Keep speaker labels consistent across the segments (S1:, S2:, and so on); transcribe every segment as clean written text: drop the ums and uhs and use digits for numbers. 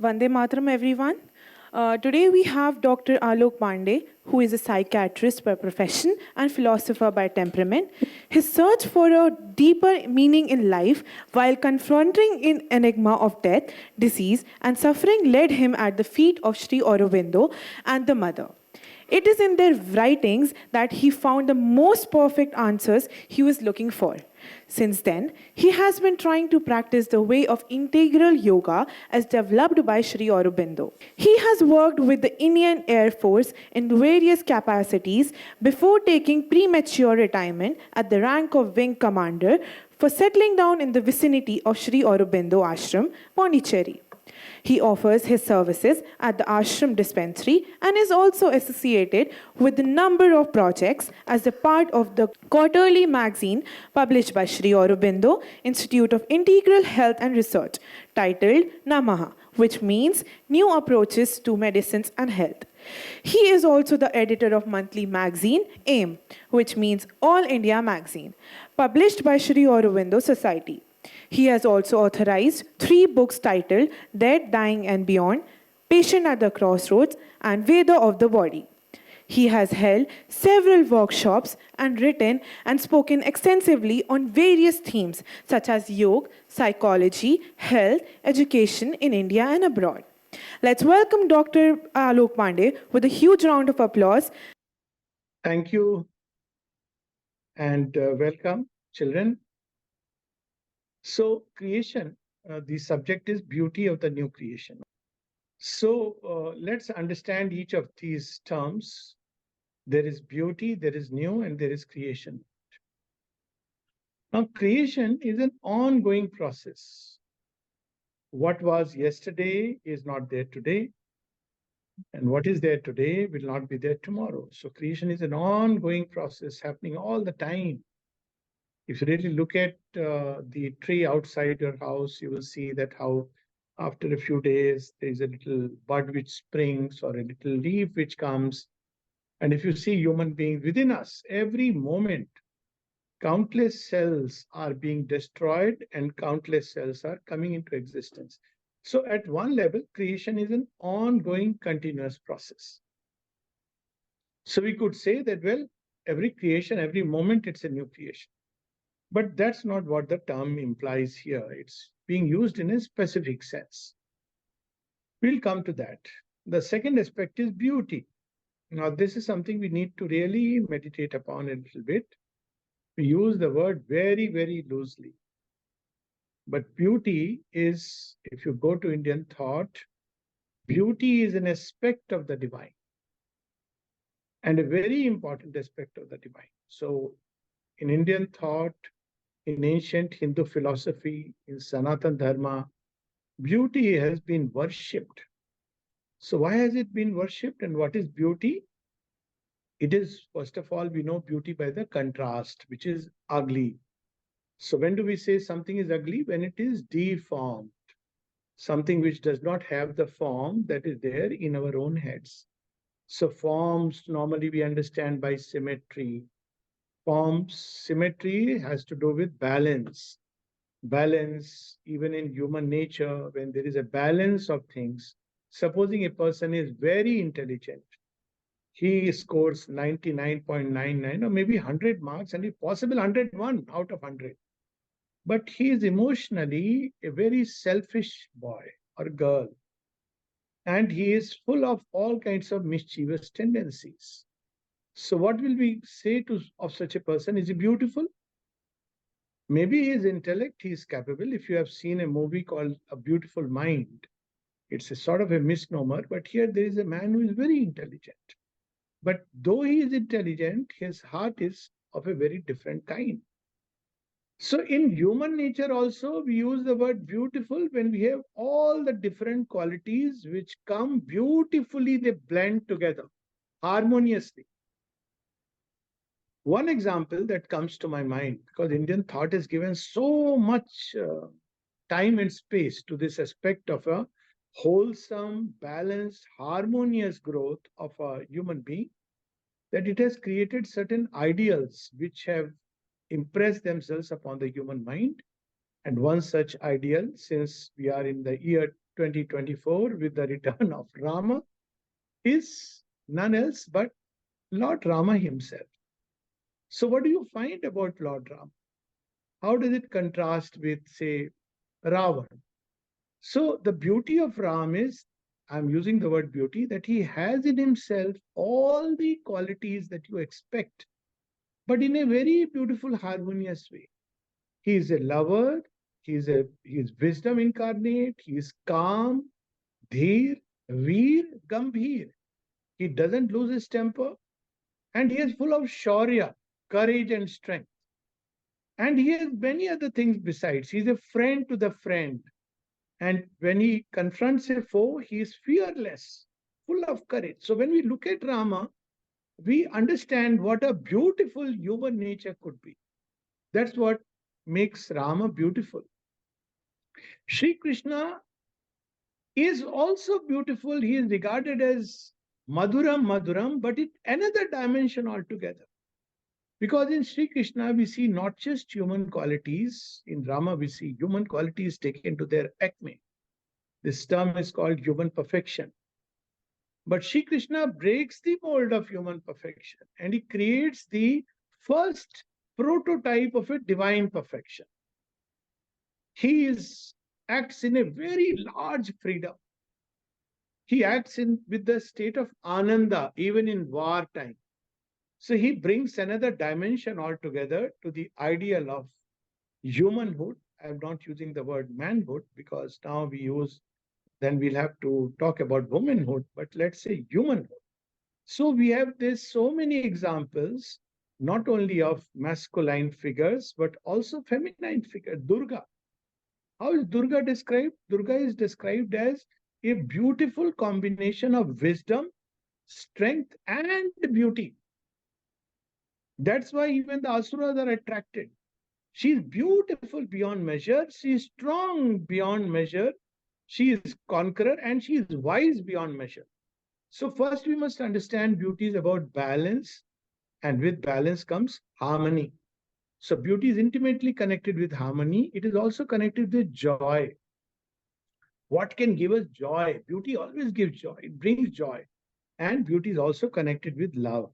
S1: Vande Mataram, everyone. Today we have Dr. Alok Pandey, who is a psychiatrist by profession and philosopher by temperament. His search for a deeper meaning in life while confronting an enigma of death, disease, and suffering led him at the feet of Sri Aurobindo and the Mother. It is in their writings that he found the most perfect answers he was looking for. Since then, he has been trying to practice the way of integral yoga as developed by Sri Aurobindo. He has worked with the Indian Air Force in various capacities before taking premature retirement at the rank of wing commander for settling down in the vicinity of Sri Aurobindo Ashram, Pondicherry. He offers his services at the ashram dispensary and is also associated with a number of projects as a part of the quarterly magazine published by Sri Aurobindo Institute of Integral Health and Research, titled Namaha, which means New Approaches to Medicines and Health. He is also the editor of monthly magazine AIM, which means All India Magazine, published by Sri Aurobindo Society. He has also authorized 3 books titled Dead, Dying and Beyond, Patient at the Crossroads, and Veda of the Body. He has held several workshops and written and spoken extensively on various themes such as yoga, psychology, health, education in India and abroad. Let's welcome Dr. Alok Pandey with a huge round of applause.
S2: Thank you and welcome, children. So, creation, the subject is beauty of the new creation. So, let's understand each of these terms. There is beauty, there is new, and there is creation. Now, creation is an ongoing process. What was yesterday is not there today, and what is there today will not be there tomorrow. So, creation is an ongoing process happening all the time. If you really look at the tree outside your house, you will see that how after a few days there is a little bud which springs or a little leaf which comes. And if you see human beings within us, every moment, countless cells are being destroyed and countless cells are coming into existence. So at one level, creation is an ongoing continuous process. So we could say that, well, every creation, every moment, it's a new creation. But that's not what the term implies here. It's being used in a specific sense. We'll come to that. The second aspect is beauty. Now, this is something we need to really meditate upon a little bit. We use the word very, very loosely. But beauty is, if you go to Indian thought, beauty is an aspect of the divine and a very important aspect of the divine. So, in Indian thought, in ancient Hindu philosophy, in Sanatan Dharma, beauty has been worshipped. So, why has it been worshipped and what is beauty? It is, first of all, we know beauty by the contrast, which is ugly. So, when do we say something is ugly? When it is deformed, something which does not have the form that is there in our own heads. So, forms normally we understand by symmetry. Forms, symmetry has to do with balance. Balance, even in human nature, when there is a balance of things, supposing a person is very intelligent, he scores 99.99 or maybe 100 marks and if possible 101 out of 100. But he is emotionally a very selfish boy or girl. And he is full of all kinds of mischievous tendencies. So what will we say of such a person? Is he beautiful? Maybe his intellect, he is capable. If you have seen a movie called A Beautiful Mind, it's a sort of a misnomer, but here there is a man who is very intelligent. But though he is intelligent, his heart is of a very different kind. So in human nature also, we use the word beautiful when we have all the different qualities which come beautifully, they blend together harmoniously. One example that comes to my mind, because Indian thought has given so much time and space to this aspect of a wholesome, balanced, harmonious growth of a human being, that it has created certain ideals which have impressed themselves upon the human mind. And one such ideal, since we are in the year 2024 with the return of Rama is none else but Lord Rama himself. So, what do you find about Lord Rama? How does it contrast with, say, Ravan? So, the beauty of Ram is, I'm using the word beauty, that he has in himself all the qualities that you expect, but in a very beautiful, harmonious way. He is a lover, he is wisdom incarnate, he is calm, dheer, veer, gambhir. He doesn't lose his temper, and he is full of shaurya, courage and strength. And he has many other things besides. He's a friend to the friend. And when he confronts a foe, he is fearless, full of courage. So when we look at Rama, we understand what a beautiful human nature could be. That's what makes Rama beautiful. Sri Krishna is also beautiful. He is regarded as Madhuram Madhuram, but in another dimension altogether. Because in Sri Krishna, we see not just human qualities, in Rama, we see human qualities taken to their acme. This term is called human perfection. But Sri Krishna breaks the mold of human perfection and he creates the first prototype of a divine perfection. He acts in a very large freedom. He acts with the state of ananda, even in wartime. So he brings another dimension altogether to the ideal of humanhood. I'm not using the word manhood because now then we'll have to talk about womanhood, but let's say humanhood. So we have this so many examples, not only of masculine figures, but also feminine figure, Durga. How is Durga described? Durga is described as a beautiful combination of wisdom, strength, and beauty. That's why even the asuras are attracted. She is beautiful beyond measure. She is strong beyond measure. She is conqueror and she is wise beyond measure. So first we must understand beauty is about balance, and with balance comes harmony. So beauty is intimately connected with harmony. It is also connected with joy. What can give us joy? Beauty always gives joy. It brings joy. And beauty is also connected with love.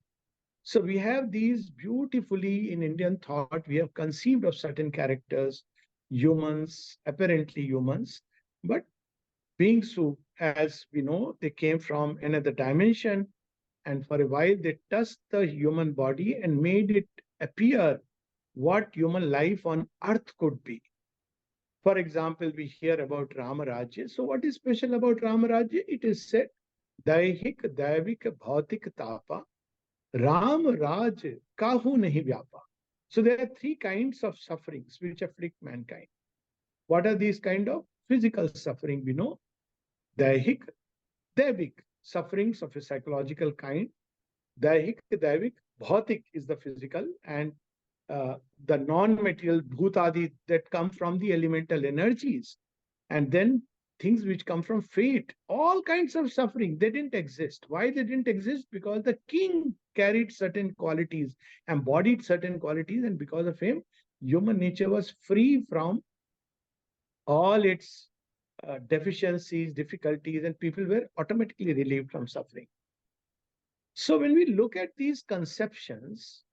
S2: So we have these beautifully in Indian thought, we have conceived of certain characters, humans, apparently humans, but beings who, as we know, they came from another dimension. And for a while, they touched the human body and made it appear what human life on earth could be. For example, we hear about Ramarajya. So, what is special about Ramarajya? It is said, Daihik, Daivik, Bhautik, Tapa, Ram Raj, Kahu Nahi Vyapa. So, there are three kinds of sufferings which afflict mankind. What are these kind of? Physical suffering, we know. Daihik, Daivik, sufferings of a psychological kind. Daihik, Daivik, Bhautik is the physical, and the non-material bhutadi that come from the elemental energies, and then things which come from fate, all kinds of suffering, they didn't exist. Why they didn't exist? Because the king carried certain qualities, embodied certain qualities, and because of him, human nature was free from all its deficiencies, difficulties, and people were automatically relieved from suffering. So when we look at these conceptions,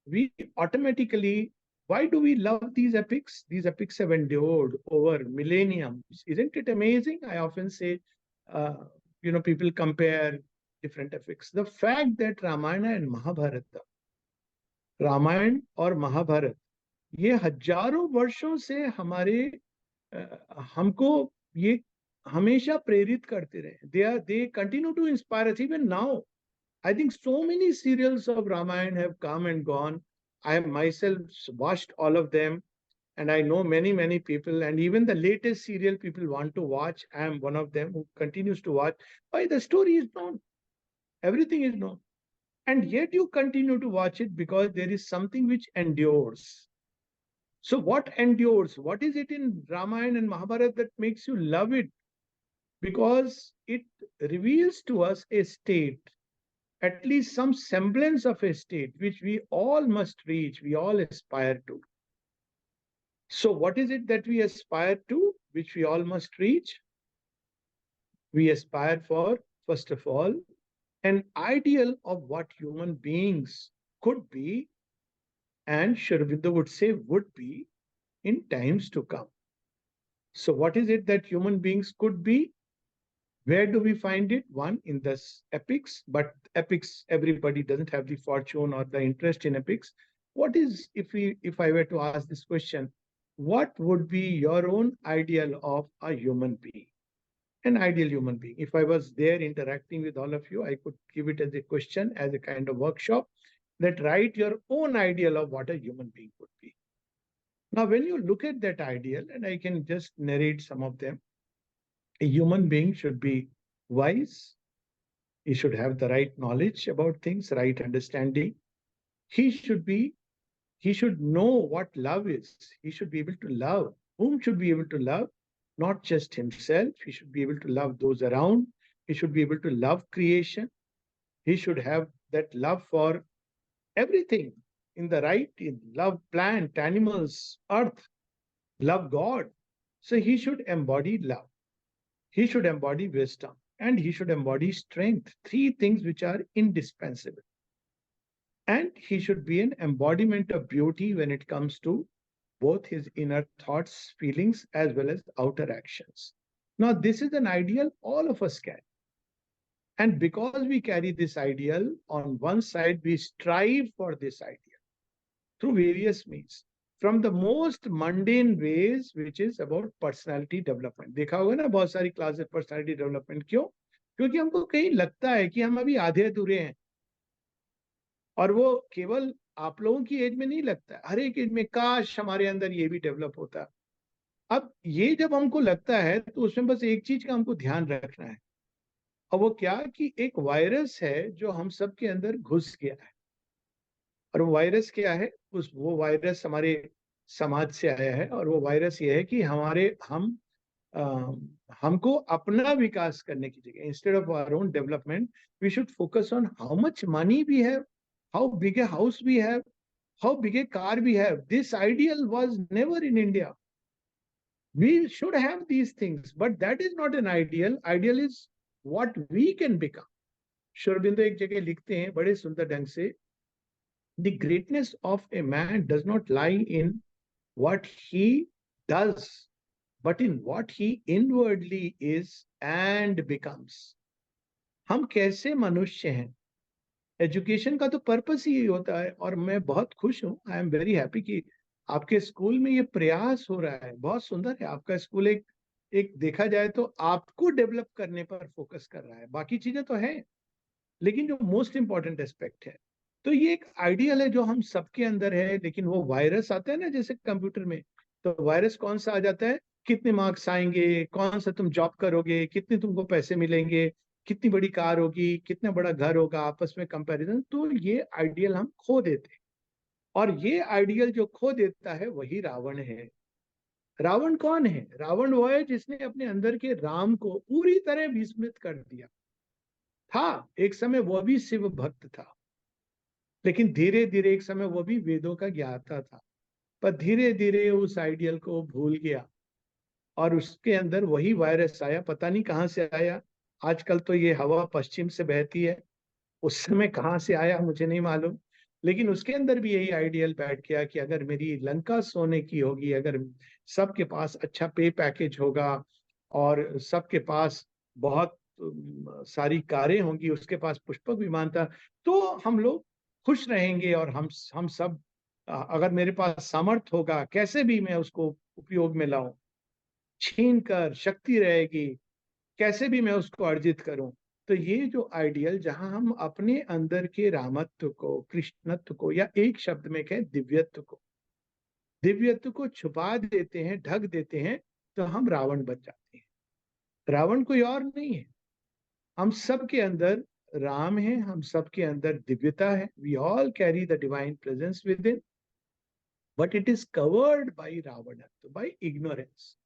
S2: we automatically, why do we love these epics? These epics have endured over millenniums. Isn't it amazing? I often say, uh, people compare different epics. The fact that Ramayana and Mahabharata, Ramayan और महाभारत, ये हजारों वर्षों से हमको ये हमेशा प्रेरित करते रहे. They continue to inspire us even now. I think so many serials of Ramayana have come and gone. I have myself watched all of them, and I know many, many people, and even the latest serial people want to watch. I am one of them who continues to watch. Why? The story is known, everything is known. And yet you continue to watch it because there is something which endures. So, what endures? What is it in Ramayana and Mahabharata that makes you love it? Because it reveals to us a state, at least some semblance of a state which we all must reach, we all aspire to. So, what is it that we aspire to, which we all must reach? We aspire for, first of all, an ideal of what human beings could be and Sri Aurobindo would say would be in times to come. So, what is it that human beings could be? Where do we find it? One, in the epics, but epics, everybody doesn't have the fortune or the interest in epics. What is, if I were to ask this question, what would be your own ideal of a human being? An ideal human being. If I was there interacting with all of you, I could give it as a question, as a kind of workshop, that write your own ideal of what a human being would be. Now, when you look at that ideal, and I can just narrate some of them, a human being should be wise. He should have the right knowledge about things, right understanding. He should be, he should know what love is. He should be able to love. Whom should be able to love? Not just himself. He should be able to love those around. He should be able to love creation. He should have that love for everything in the right, in love plant, animals, earth, love God. So he should embody love. He should embody wisdom and he should embody strength. Three things which are indispensable. And he should be an embodiment of beauty when it comes to both his inner thoughts, feelings, as well as outer actions. Now, this is an ideal all of us carry. And because we carry this ideal, on one side, we strive for this ideal through various means. From the most mundane ways, which is about personality development. देखा होगा ना बहुत सारी classes personality development क्यों? क्योंकि हमको कहीं लगता है कि हम अभी आधे अधूरे हैं और वो केवल आप लोगों की एज में नहीं लगता है, हर एक एज में काश हमारे अंदर ये भी डेवलप होता। अब ये जब हमको लगता है तो उसमें बस एक चीज का हमको ध्यान रखना है, और वो क्या कि एक वायरस है जो हम सब के अंदर घुस गया है। और वो वायरस क्या है? वो वायरस हमारे समाज से आया है और वो वायरस ये है कि हमको अपना विकास करने की जगह, instead of our own development, we should focus on how much money we have, how big a house we have, how big a car we have. This ideal was never in India. We should have these things, but that is not an ideal. Ideal is what we can become. Sri Aurobindo एक जगह लिखते हैं बड़े सुंदर ढंग से, the greatness of a man does not lie in what he does, but in what he inwardly is and becomes. हम कैसे मनुष्य हैं? एजुकेशन का तो पर्पस ही यही होता है, और मैं बहुत खुश हूँ, आई एम वेरी हैप्पी कि आपके स्कूल में ये प्रयास हो रहा है। बहुत सुंदर है आपका स्कूल। एक देखा जाए तो आपको डेवलप करने पर फोकस कर रहा है, बाकी चीजें तो है, लेकिन जो मोस्ट इंपॉर्टेंट एस्पेक्ट है, तो ये एक आइडियल है जो हम सबके अंदर है। लेकिन वो वायरस आता है ना, जैसे कंप्यूटर में, तो वायरस कौन सा आ जाता है? कितने मार्क्स आएंगे, कौन सा तुम जॉब करोगे, कितने तुमको पैसे मिलेंगे, कितनी बड़ी कार होगी, कितना बड़ा घर होगा, आपस में कंपैरिजन। तो ये आइडियल हम खो देते हैं, और ये आइडियल जो खो देता है वही रावण है। रावण कौन है? रावण वो है जिसने अपने अंदर के राम को पूरी तरह विस्मृत कर दिया था। एक समय वो भी शिव भक्त था, लेकिन धीरे धीरे एक समय वो भी वेदों का ज्ञाता था, पर धीरे धीरे उस आइडियल को भूल गया और उसके अंदर वही वायरस आया। पता नहीं कहां से आया, आजकल तो ये हवा पश्चिम से बहती है, उस समय कहां से आया मुझे नहीं मालूम। लेकिन उसके अंदर भी यही आइडियल बैठ गया कि अगर मेरी लंका सोने की होगी, अगर सबके पास अच्छा पे पैकेज होगा और सबके पास बहुत सारी कारें होंगी, उसके पास पुष्पक विमान था, तो हम लोग खुश रहेंगे। और हम सब, अगर मेरे पास सामर्थ्य होगा, कैसे भी मैं उसको उपयोग में लाऊं, छीन कर शक्ति रहेगी, कैसे भी मैं उसको अर्जित करूं। तो ये जो आइडियल, जहां हम अपने अंदर के रामत्व को, कृष्णत्व को, या एक शब्द में कहें दिव्यत्व को छुपा देते हैं, ढक देते हैं, तो हम रावण बन जाते हैं। रावण कोई और नहीं है, हम सब के अंदर राम है, हम सब के अंदर दिव्यता है। We all carry the divine presence within, but it is covered by Ravan, by ignorance,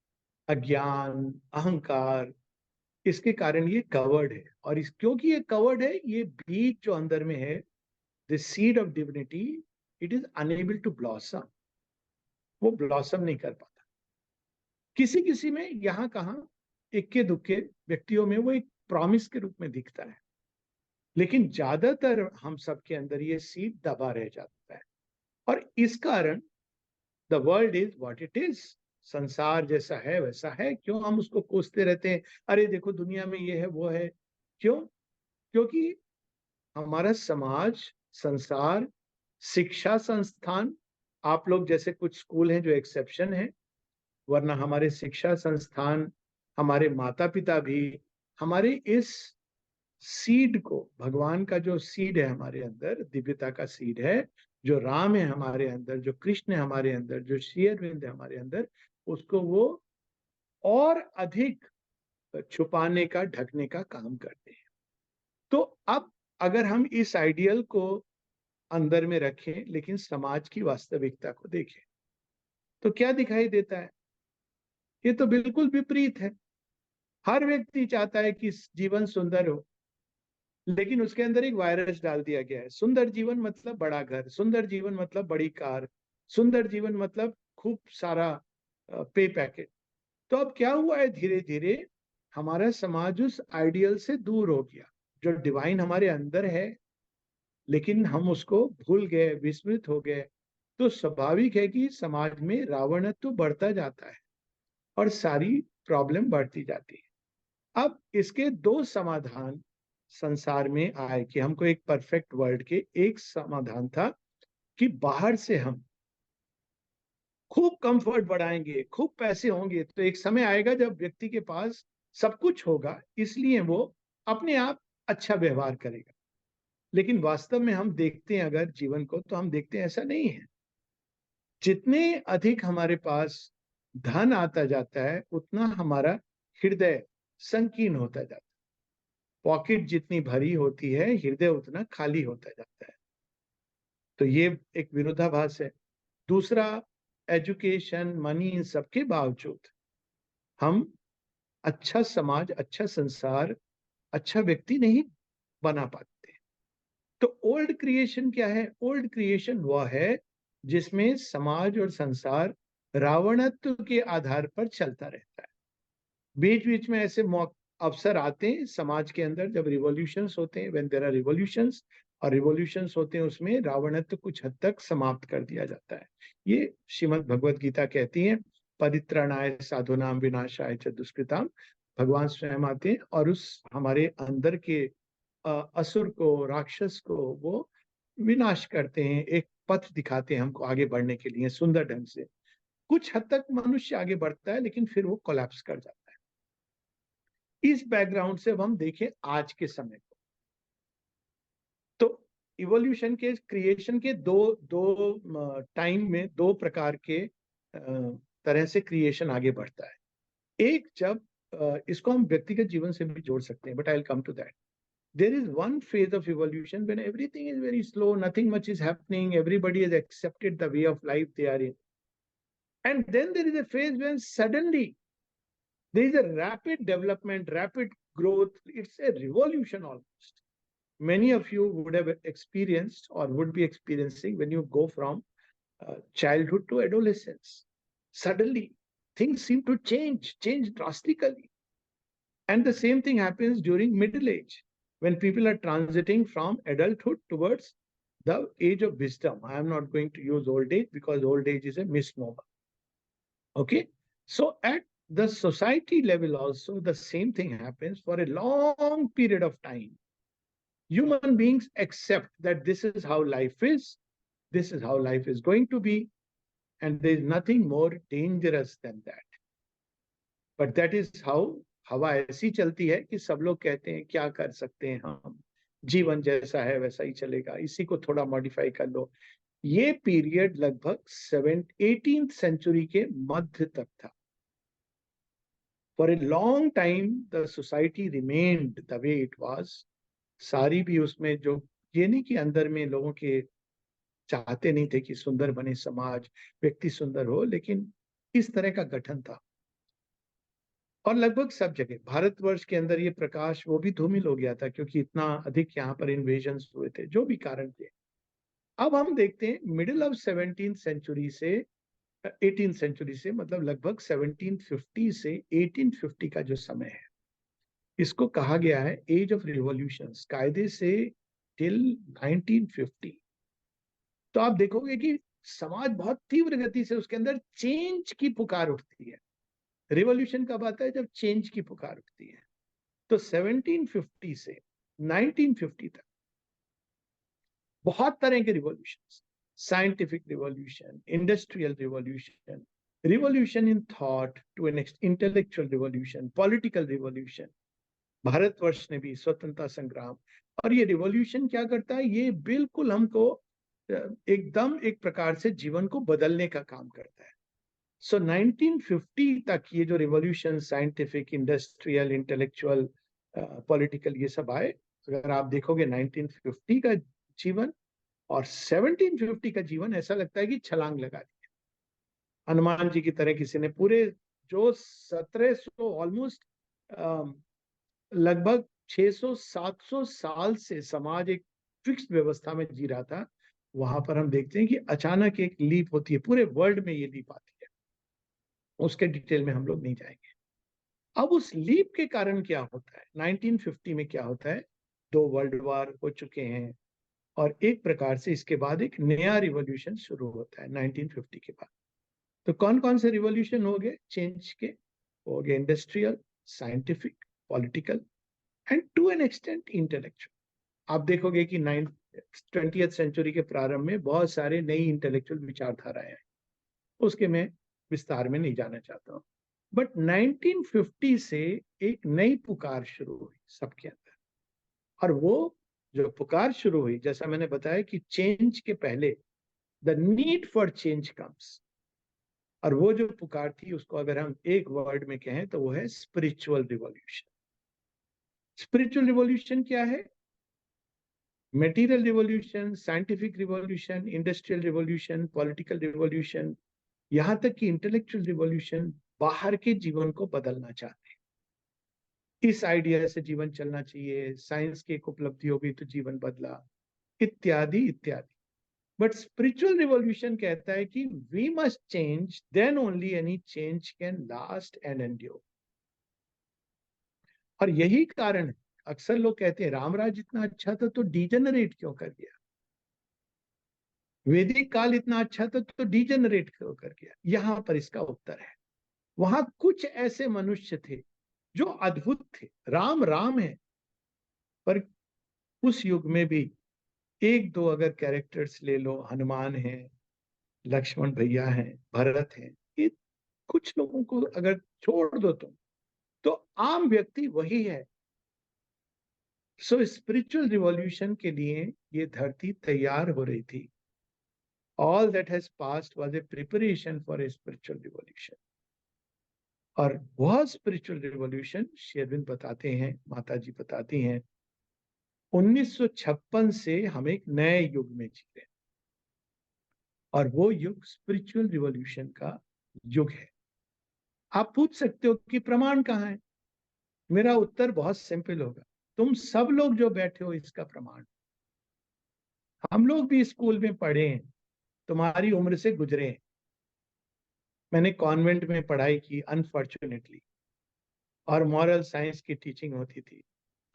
S2: अज्ञान, अहंकार। इसके कारण ये कवर्ड है, और क्योंकि ये कवर्ड है, ये बीज जो अंदर में है, the seed of divinity, it is unable to blossom. वो ब्लॉसम नहीं कर पाता। किसी किसी में यहाँ कहाँ इक्के दुक्के व्यक्तियों में वो एक प्रॉमिस के रूप में दिखता है, लेकिन ज्यादातर हम सबके अंदर ये सीड दबा रह जाता है। और इस कारण the world is what it is, संसार जैसा है वैसा है। क्यों हम उसको कोसते रहते हैं, अरे देखो दुनिया में ये है वो है, क्यों? क्योंकि हमारा समाज, संसार, शिक्षा संस्थान, आप लोग जैसे कुछ स्कूल हैं जो एक्सेप्शन है, वरना हमारे शिक्षा संस्थान, हमारे माता पिता भी हमारे इस सीड को, भगवान का जो सीड है हमारे अंदर, दिव्यता का सीड है, जो राम है हमारे अंदर, जो कृष्ण है हमारे अंदर, जो श्री अरविंद है हमारे अंदर, उसको वो और अधिक छुपाने का, ढकने का काम करते हैं। तो अब अगर हम इस आइडियल को अंदर में रखें लेकिन समाज की वास्तविकता को देखें, तो क्या दिखाई देता है? ये तो बिल्कुल विपरीत है। हर व्यक्ति चाहता है कि जीवन सुंदर हो, लेकिन उसके अंदर एक वायरस डाल दिया गया है। सुंदर जीवन मतलब बड़ा घर, सुंदर जीवन मतलब बड़ी कार, सुंदर जीवन मतलब खूब सारा पे पैकेट। तो अब क्या हुआ है, धीरे धीरे हमारा समाज उस आइडियल से दूर हो गया, जो डिवाइन हमारे अंदर है, लेकिन हम उसको भूल गए, विस्मृत हो गए। तो स्वाभाविक है कि समाज में रावणत्व बढ़ता जाता है और सारी प्रॉब्लम बढ़ती जाती है। अब इसके दो समाधान संसार में आए कि हमको एक परफेक्ट वर्ल्ड के, एक समाधान था कि बाहर से हम खूब कंफर्ट बढ़ाएंगे, खूब पैसे होंगे, तो एक समय आएगा जब व्यक्ति के पास सब कुछ होगा, इसलिए वो अपने आप अच्छा व्यवहार करेगा। लेकिन वास्तव में हम देखते हैं अगर जीवन को, तो हम देखते हैं ऐसा नहीं है। जितने अधिक हमारे पास धन आता जाता है, उतना हमारा हृदय संकीर्ण होता जाता है। पॉकेट जितनी भरी होती है, हृदय उतना खाली होता जाता है। तो ये एक विरोधाभास है। दूसरा, एजुकेशन, मनी, इन सबके बावजूद हम अच्छा समाज, अच्छा संसार, अच्छा व्यक्ति नहीं बना पाते। तो ओल्ड क्रिएशन क्या है? ओल्ड क्रिएशन वह है जिसमें समाज और संसार रावणत्व के आधार पर चलता रहता है। बीच बीच में ऐसे अवसर आते हैं समाज के अंदर, जब रिवॉल्यूशंस होते हैं, व्हेन देयर आर रिवॉल्यूशंस, और रिवॉल्यूशंस होते हैं उसमें रावणत्व कुछ हद तक समाप्त कर दिया जाता है। ये श्रीमद् भगवद गीता कहती है, परित्राणाय साधुनाम विनाशाय च दुष्कृताम। भगवान स्वयं आते हैं और उस हमारे अंदर के असुर को, राक्षस को वो विनाश करते हैं, एक पथ दिखाते हैं हमको आगे बढ़ने के लिए सुंदर ढंग से। कुछ हद तक मनुष्य आगे बढ़ता है, लेकिन फिर वो कोलैप्स कर जाता है। इस बैकग्राउंड से अब हम देखें आज के समय को, तो इवोल्यूशन के, क्रिएशन के दो दो टाइम में दो प्रकार के तरह से क्रिएशन आगे बढ़ता है। एक, जब इसको हम व्यक्तिगत जीवन से भी जोड़ सकते हैं, but I will come to that. There is one phase of evolution when everything is very slow, nothing much is happening, everybody has accepted the way of life they are in. And then there is a phase when suddenly there is a rapid development, rapid growth. It's a revolution almost. Many of you would have experienced or would be experiencing when you go from childhood to adolescence. Suddenly, things seem to change drastically. And the same thing happens during middle age, when people are transiting from adulthood towards the age of wisdom. I am not going to use old age because old age is a misnomer. Okay. So at the society level also, the same thing happens. For a long period of time, human beings accept that this is how life is, this is how life is going to be, and there is nothing more dangerous than that. But that is how हवा ऐसी चलती है कि सब लोग कहते हैं क्या कर सकते हैं हम, जीवन जैसा है वैसा ही चलेगा, इसी को थोड़ा मॉडिफाई कर लो। ये पीरियड लगभग 18th सेंचुरी के मध्य तक था। For a long time the society remained the way it was. सारी भी उसमें जो, ये नहीं कि अंदर में लोगों के चाहते नहीं थे कि सुंदर बने समाज, व्यक्ति सुंदर हो, लेकिन इस तरह का गठन था। और लगभग सब जगह भारतवर्ष के अंदर ये प्रकाश वो भी धूमिल हो गया था, क्योंकि इतना अधिक यहाँ पर इन्वेजन्स हुए थे, जो भी कारण थे। अब हम देखते हैं मिडिल ऑफ 17th सेंचुरी से 18th सेंचुरी से, मतलब लगभग 1750 से 1850 का जो समय है, इसको कहा गया है एज ऑफ रिवॉल्यूशंस, कायदे से टिल 1950। तो आप देखोगे कि समाज बहुत तीव्र गति से, उसके अंदर चेंज की पुकार उठती है। रिवॉल्यूशन कब आता है? जब चेंज की पुकार उठती है। तो 1750 से 1950 तक बहुत तरह के revolution, scientific revolution, industrial revolution, revolution in thought to an intellectual revolution, political revolution, Bharatvarsh ने भी स्वतंत्रता संग्राम। और ये रिवॉल्यूशन क्या करता है? ये बिल्कुल हमको एकदम एक प्रकार से जीवन को बदलने का काम करता है। सो 1950 तक ये जो revolution, scientific, industrial, intellectual, political, ये सब आए। अगर आप देखोगे 1950 का जीवन और 1750 का जीवन, ऐसा लगता है कि छलांग लगा दी। हनुमान जी की तरह किसी ने पूरे जो 1700 ऑलमोस्ट लगभग 600-700 साल से समाज एक फिक्स्ड व्यवस्था में जी रहा था, वहां पर हम देखते हैं कि अचानक एक लीप होती है। पूरे वर्ल्ड में ये लीप आती है, उसके डिटेल में हम लोग नहीं जाएंगे। अब उस लीप के कारण क्या होता है? 1950 में क्या होता है? 2 वर्ल्ड वॉर हो चुके हैं और एक प्रकार से इसके बाद एक नया रिवॉल्यूशन शुरू होता है 1950 के बाद। तो कौन कौन से रिवॉल्यूशन हो गए चेंज के? हो गए industrial, scientific, political and to an extent intellectual. आप देखोगे कि 20th सेंचुरी के प्रारंभ में बहुत सारे नई इंटेलेक्चुअल विचारधाराएं हैं, उसके मैं विस्तार में नहीं जाना चाहता हूँ। बट 1950 से एक नई पुकार शुरू हुई सबके अंदर, और वो जो पुकार शुरू हुई, जैसा मैंने बताया कि चेंज के पहले the need for change comes, और वो जो पुकार थी उसको अगर हम एक वर्ड में कहें तो वो है स्पिरिचुअल रिवॉल्यूशन। स्पिरिचुअल रिवॉल्यूशन क्या है? Material revolution, scientific revolution, industrial revolution, political revolution, यहां तक कि इंटेलेक्चुअल रिवॉल्यूशन, बाहर के जीवन को बदलना चाहते हैं। इस आइडिया से जीवन चलना चाहिए, साइंस की एक उपलब्धि होगी तो जीवन बदला, इत्यादि इत्यादि। बट स्पिरिचुअल रिवॉल्यूशन कहता है कि we must change, then only any change can last and endure. और यही कारण है, अक्सर लोग कहते हैं राम राज इतना अच्छा था तो डिजेनरेट क्यों कर गया, वैदिक काल इतना अच्छा था तो डिजेनरेट क्यों कर गया? यहां पर इसका उत्तर है, वहां कुछ ऐसे मनुष्य थे जो अद्भुत थे। राम राम है, पर उस युग में भी एक दो अगर कैरेक्टर्स ले लो, हनुमान है, लक्ष्मण भैया हैं, भरत हैं, ये कुछ लोगों को अगर छोड़ दो तुम, तो आम व्यक्ति वही है। सो स्पिरिचुअल रिवॉल्यूशन के लिए ये धरती तैयार हो रही थी। All that has passed was a preparation for a spiritual revolution. और वह स्पिरिचुअल रिवॉल्यूशन श्री अरविंद बताते हैं, माता जी बताती हैं, 1956 से हम एक नए युग में जी रहे हैं, और वो युग स्पिरिचुअल रिवॉल्यूशन का युग है। आप पूछ सकते हो कि प्रमाण कहाँ है? मेरा उत्तर बहुत सिंपल होगा, तुम सब लोग जो बैठे हो इसका प्रमाण। हम लोग भी स्कूल में पढ़े हैं, तुम्हारी उम्र से गुजरे हैं। मैंने कॉन्वेंट में पढ़ाई की अनफॉर्चुनेटली, और मॉरल साइंस की टीचिंग होती थी।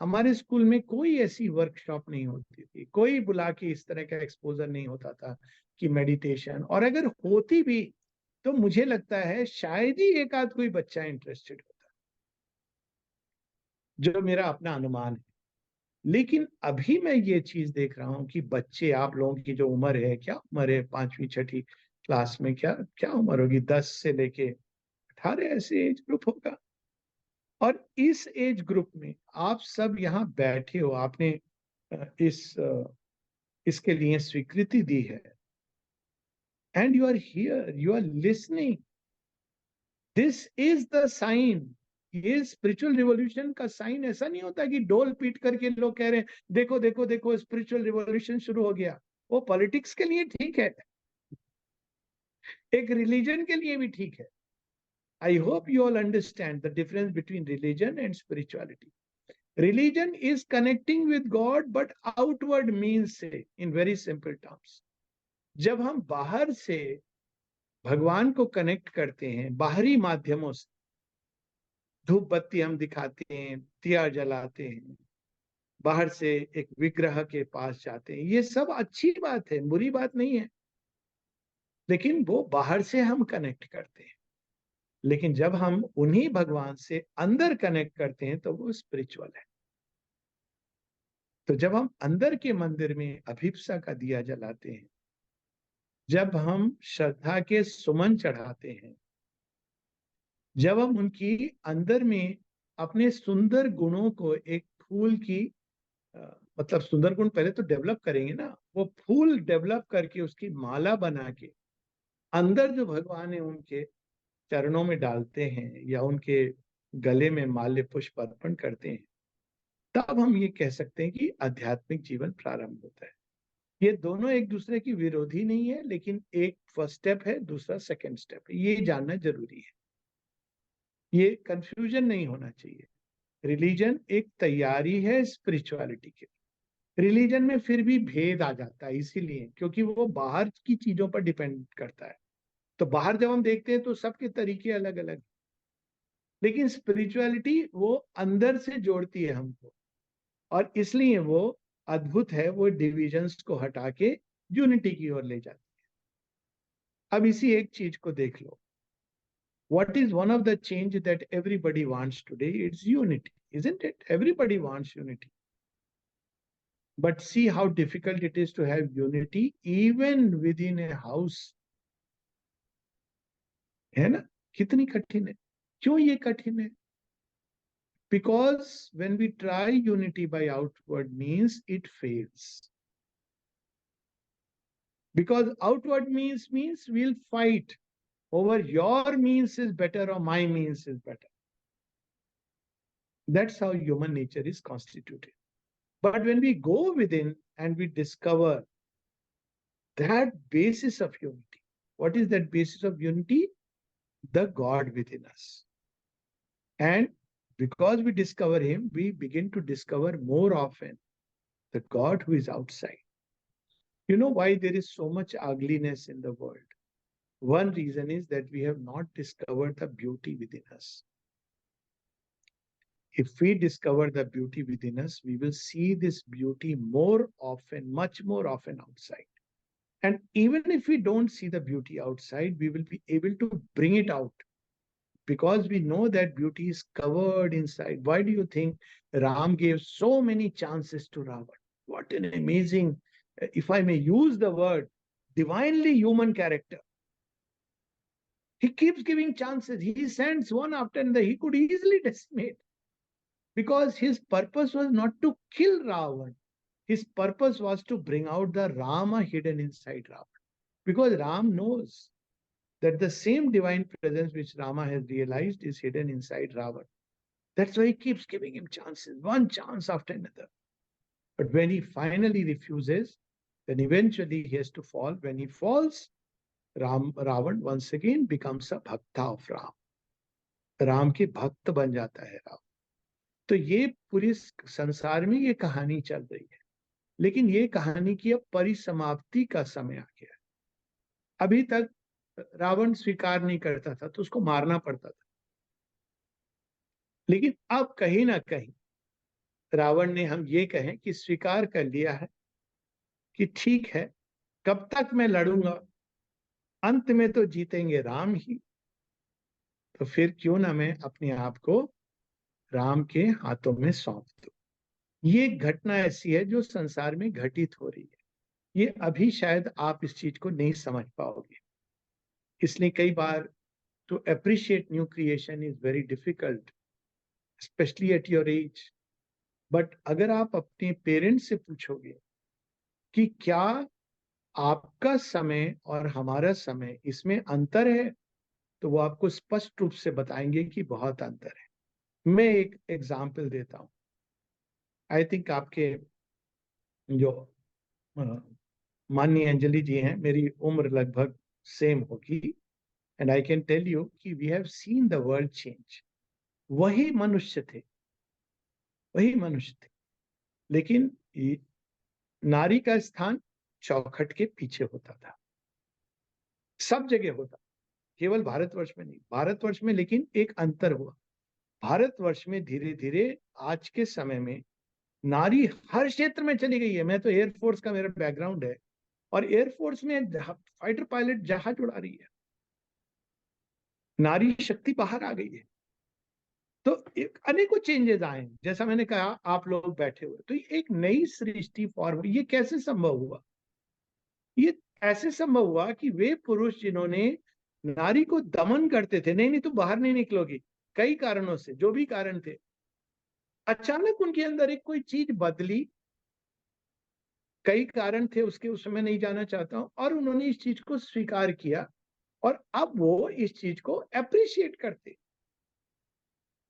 S2: हमारे स्कूल में कोई ऐसी वर्कशॉप नहीं होती थी, कोई बुला के इस तरह का एक्सपोजर नहीं होता था कि मेडिटेशन, और अगर होती भी तो मुझे लगता है शायद ही एक आध कोई बच्चा इंटरेस्टेड होता, जो मेरा अपना अनुमान है। लेकिन अभी मैं ये चीज देख रहा हूं कि बच्चे, आप लोगों की जो उम्र है, क्या उम्र है, 5वीं 6ठी क्लास में, क्या क्या उम्र होगी, 10 से लेके 18 ऐसे एज ग्रुप होगा। और इस एज ग्रुप में आप सब यहाँ बैठे हो, आपने इसके लिए स्वीकृति दी है, and you are here, you are listening, this is the sign. ये स्पिरिचुअल रिवॉल्यूशन का साइन ऐसा नहीं होता कि डोल पीट करके लोग कह रहे हैं देखो देखो देखो स्पिरिचुअल रिवॉल्यूशन शुरू हो गया। वो पॉलिटिक्स के लिए ठीक है, एक रिलीजन के लिए भी ठीक है। I hope you all understand the difference between religion and spirituality. Religion is connecting with God, but outward means से, in very simple terms, जब हम बाहर से भगवान को कनेक्ट करते हैं बाहरी माध्यमों से, धूप बत्ती हम दिखाते हैं, दिया जलाते हैं, बाहर से एक विग्रह के पास जाते हैं, ये सब अच्छी बात है, बुरी बात नहीं है, लेकिन वो बाहर से हम कनेक्ट करते हैं। लेकिन जब हम उन्हीं भगवान से अंदर कनेक्ट करते हैं तो वो स्पिरिचुअल है। तो जब हम अंदर के मंदिर में अभिप्सा का दिया जलाते हैं, जब हम श्रद्धा के सुमन चढ़ाते हैं, जब हम उनकी अंदर में अपने सुंदर गुणों को एक फूल की मतलब सुंदर गुण पहले तो डेवलप करेंगे ना, वो फूल डेवलप करके उसकी माला बना के अंदर जो भगवान है उनके चरणों में डालते हैं या उनके गले में माल्य पुष्प अर्पण करते हैं, तब हम ये कह सकते हैं कि आध्यात्मिक जीवन प्रारंभ होता है। ये दोनों एक दूसरे की विरोधी नहीं है, लेकिन एक फर्स्ट स्टेप है, दूसरा सेकंड स्टेप है, ये जानना जरूरी है। ये कंफ्यूजन नहीं होना चाहिए। रिलीजन एक तैयारी है स्पिरिचुअलिटी के। रिलीजन में फिर भी भेद आ जाता है, इसीलिए क्योंकि वो बाहर की चीजों पर डिपेंड करता है। तो बाहर जब हम देखते हैं तो सबके तरीके अलग अलग, लेकिन स्पिरिचुअलिटी वो अंदर से जोड़ती है हमको, और इसलिए वो अद्भुत है, वो डिविजन्स को हटा के यूनिटी की ओर ले जाती है। अब इसी एक चीज को देख लो, what is one of the change that everybody wants today? It's unity, isn't it? Everybody wants unity, but see how difficult it is to have unity even within a house, है ना? कितनी कठिन है। क्यों ये कठिन है? Because when we try unity by outward means, it fails. Because outward means we'll fight over your means is better or my means is better. That's how human nature is constituted. But when we go within and we discover that basis of unity, what is that basis of unity? The God within us. And because we discover Him, we begin to discover more often the God who is outside. You know why there is so much ugliness in the world? One reason is that we have not discovered the beauty within us. If we discover the beauty within us, we will see this beauty more often, much more often outside. And even if we don't see the beauty outside, we will be able to bring it out because we know that beauty is covered inside. Why do you think Ram gave so many chances to Ravan? What an amazing, if I may use the word, divinely human character. He keeps giving chances. He sends one after another. He could easily decimate because his purpose was not to kill Ravan. His purpose was to bring out the Rama hidden inside Ravan. Because Ram knows that the same divine presence which Rama has realized is hidden inside Ravan. That's why he keeps giving him chances, one chance after another. But when he finally refuses, then eventually he has to fall. When he falls, Ravan once again becomes a bhakta of Ram. Ram के भक्त बन जाता है राम। तो ये पूरी संसार में ये कहानी चल रही है, लेकिन ये कहानी की अब परिसमाप्ति का समय आ गया है। अभी तक रावण स्वीकार नहीं करता था तो उसको मारना पड़ता था, लेकिन अब कहीं ना कहीं रावण ने, हम ये कहें कि स्वीकार कर लिया है कि ठीक है, कब तक मैं लड़ूंगा, अंत में तो जीतेंगे राम ही, तो फिर क्यों ना मैं अपने आप को राम के हाथों में सौंप दूं। ये घटना ऐसी है जो संसार में घटित हो रही है। ये अभी शायद आप इस चीज को नहीं समझ पाओगे, इसलिए कई बार to appreciate new creation is very difficult, especially at your age. But अगर आप अपने पेरेंट्स से पूछोगे कि क्या आपका समय और हमारा समय इसमें अंतर है, तो वो आपको स्पष्ट रूप से बताएंगे कि बहुत अंतर है। मैं एक एग्जाम्पल देता हूँ। आई थिंक आपके जो माननीय अंजलि जी हैं, मेरी उम्र लगभग सेम होगी, and I can tell you कि we have seen the world change. वही मनुष्य थे, वही मनुष्य थे, लेकिन नारी का स्थान चौखट के पीछे होता था, सब जगह होता। केवल भारतवर्ष में नहीं, भारतवर्ष में लेकिन एक अंतर हुआ। भारतवर्ष में धीरे धीरे आज के समय में नारी हर क्षेत्र में चली गई है। मैं तो एयरफोर्स का मेरा बैकग्राउंड है, और एयरफोर्स में फाइटर पायलट जहाज उड़ा रही है, नारी शक्ति बाहर आ गई है। तो अनेकों चेंजेस आए हैं। जैसा मैंने कहा, आप लोग बैठे हुए, तो एक नई सृष्टि फॉर्म, ये कैसे संभव हुआ? ये ऐसे संभव हुआ कि वे पुरुष जिन्होंने नारी को दमन करते थे, नहीं नहीं तुम बाहर नहीं निकलोगी, कई कारणों से, जो भी कारण थे, अचानक उनके अंदर एक कोई चीज बदली। कई कारण थे उसके, उसमें मैं नहीं जाना चाहता हूं, और उन्होंने इस चीज को स्वीकार किया, और अब वो इस चीज को अप्रिशिएट करते।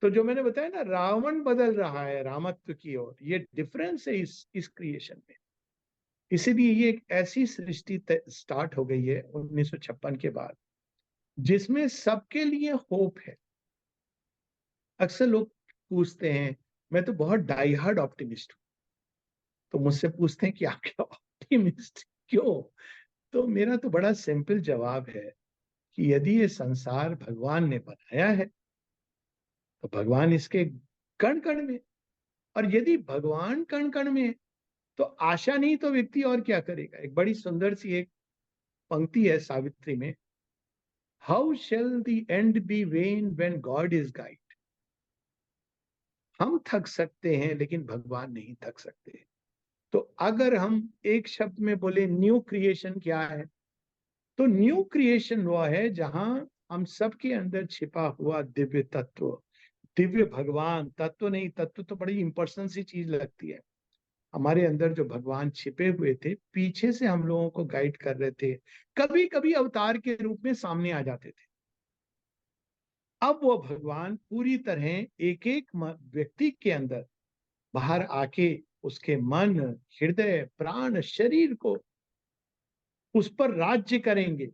S2: तो जो मैंने बताया ना, रावण बदल रहा है रामत्व की ओर, ये डिफरेंस है इस क्रिएशन में। इसीलिए ये एक ऐसी सृष्टि स्टार्ट हो गई है 1956 के बाद, जिसमें सबके लिए होप है। अक्सर लोग पूछते हैं, मैं तो बहुत डाई हार्ड ऑप्टिमिस्ट हूं, तो मुझसे पूछते हैं कि आप क्या ऑप्टिमिस्ट क्यों? तो मेरा तो बड़ा सिंपल जवाब है कि यदि ये संसार भगवान ने बनाया है, तो भगवान इसके कण कण में, और यदि भगवान कण कण में, तो आशा नहीं तो व्यक्ति और क्या करेगा? एक बड़ी सुंदर सी एक पंक्ति है सावित्री में, how shall the end be vain when God is guide. हम थक सकते हैं लेकिन भगवान नहीं थक सकते। तो अगर हम एक शब्द में बोले न्यू क्रिएशन क्या है, तो न्यू क्रिएशन वो है जहां हम सबके अंदर छिपा हुआ दिव्य तत्व, दिव्य भगवान, तत्व नहीं, तत्व तो बड़ी इंपर्सनल सी चीज लगती है। हमारे अंदर जो भगवान छिपे हुए थे, पीछे से हम लोगों को गाइड कर रहे थे, कभी कभी अवतार के रूप में सामने आ जाते थे। अब वो भगवान पूरी तरह एक एक व्यक्ति के अंदर बाहर आके उसके मन, हृदय, प्राण, शरीर को, उस पर राज्य करेंगे।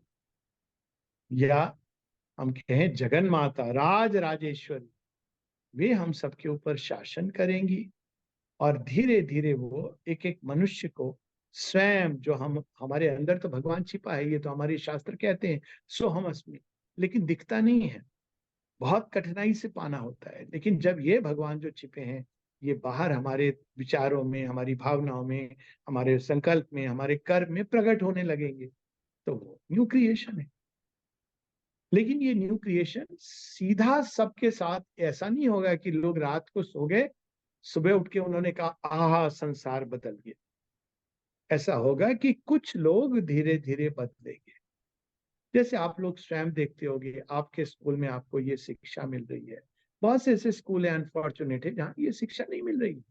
S2: या हम कहें जगन माता, राज राजेश्वरी, वे हम सबके ऊपर शासन करेंगी। और धीरे धीरे वो एक एक मनुष्य को स्वयं, जो हम, हमारे अंदर तो भगवान छिपा है, ये तो हमारे शास्त्र कहते हैं, सो हम अस्मि, लेकिन दिखता नहीं है, बहुत कठिनाई से पाना होता है। लेकिन जब ये भगवान जो छिपे हैं, ये बाहर हमारे विचारों में, हमारी भावनाओं में, हमारे संकल्प में, हमारे कर्म में प्रकट होने लगेंगे, तो वो न्यू क्रिएशन है। लेकिन ये न्यू क्रिएशन सीधा सबके साथ ऐसा नहीं होगा कि लोग रात को सो गए, सुबह उठ के उन्होंने कहा आहा संसार बदल गया। ऐसा होगा कि कुछ लोग धीरे धीरे बदलेंगे। जैसे आप लोग स्वयं देखते होंगे, आपके स्कूल में आपको ये शिक्षा मिल रही है, बहुत से ऐसे स्कूल है अनफॉर्चुनेट है जहां ये शिक्षा नहीं मिल रही।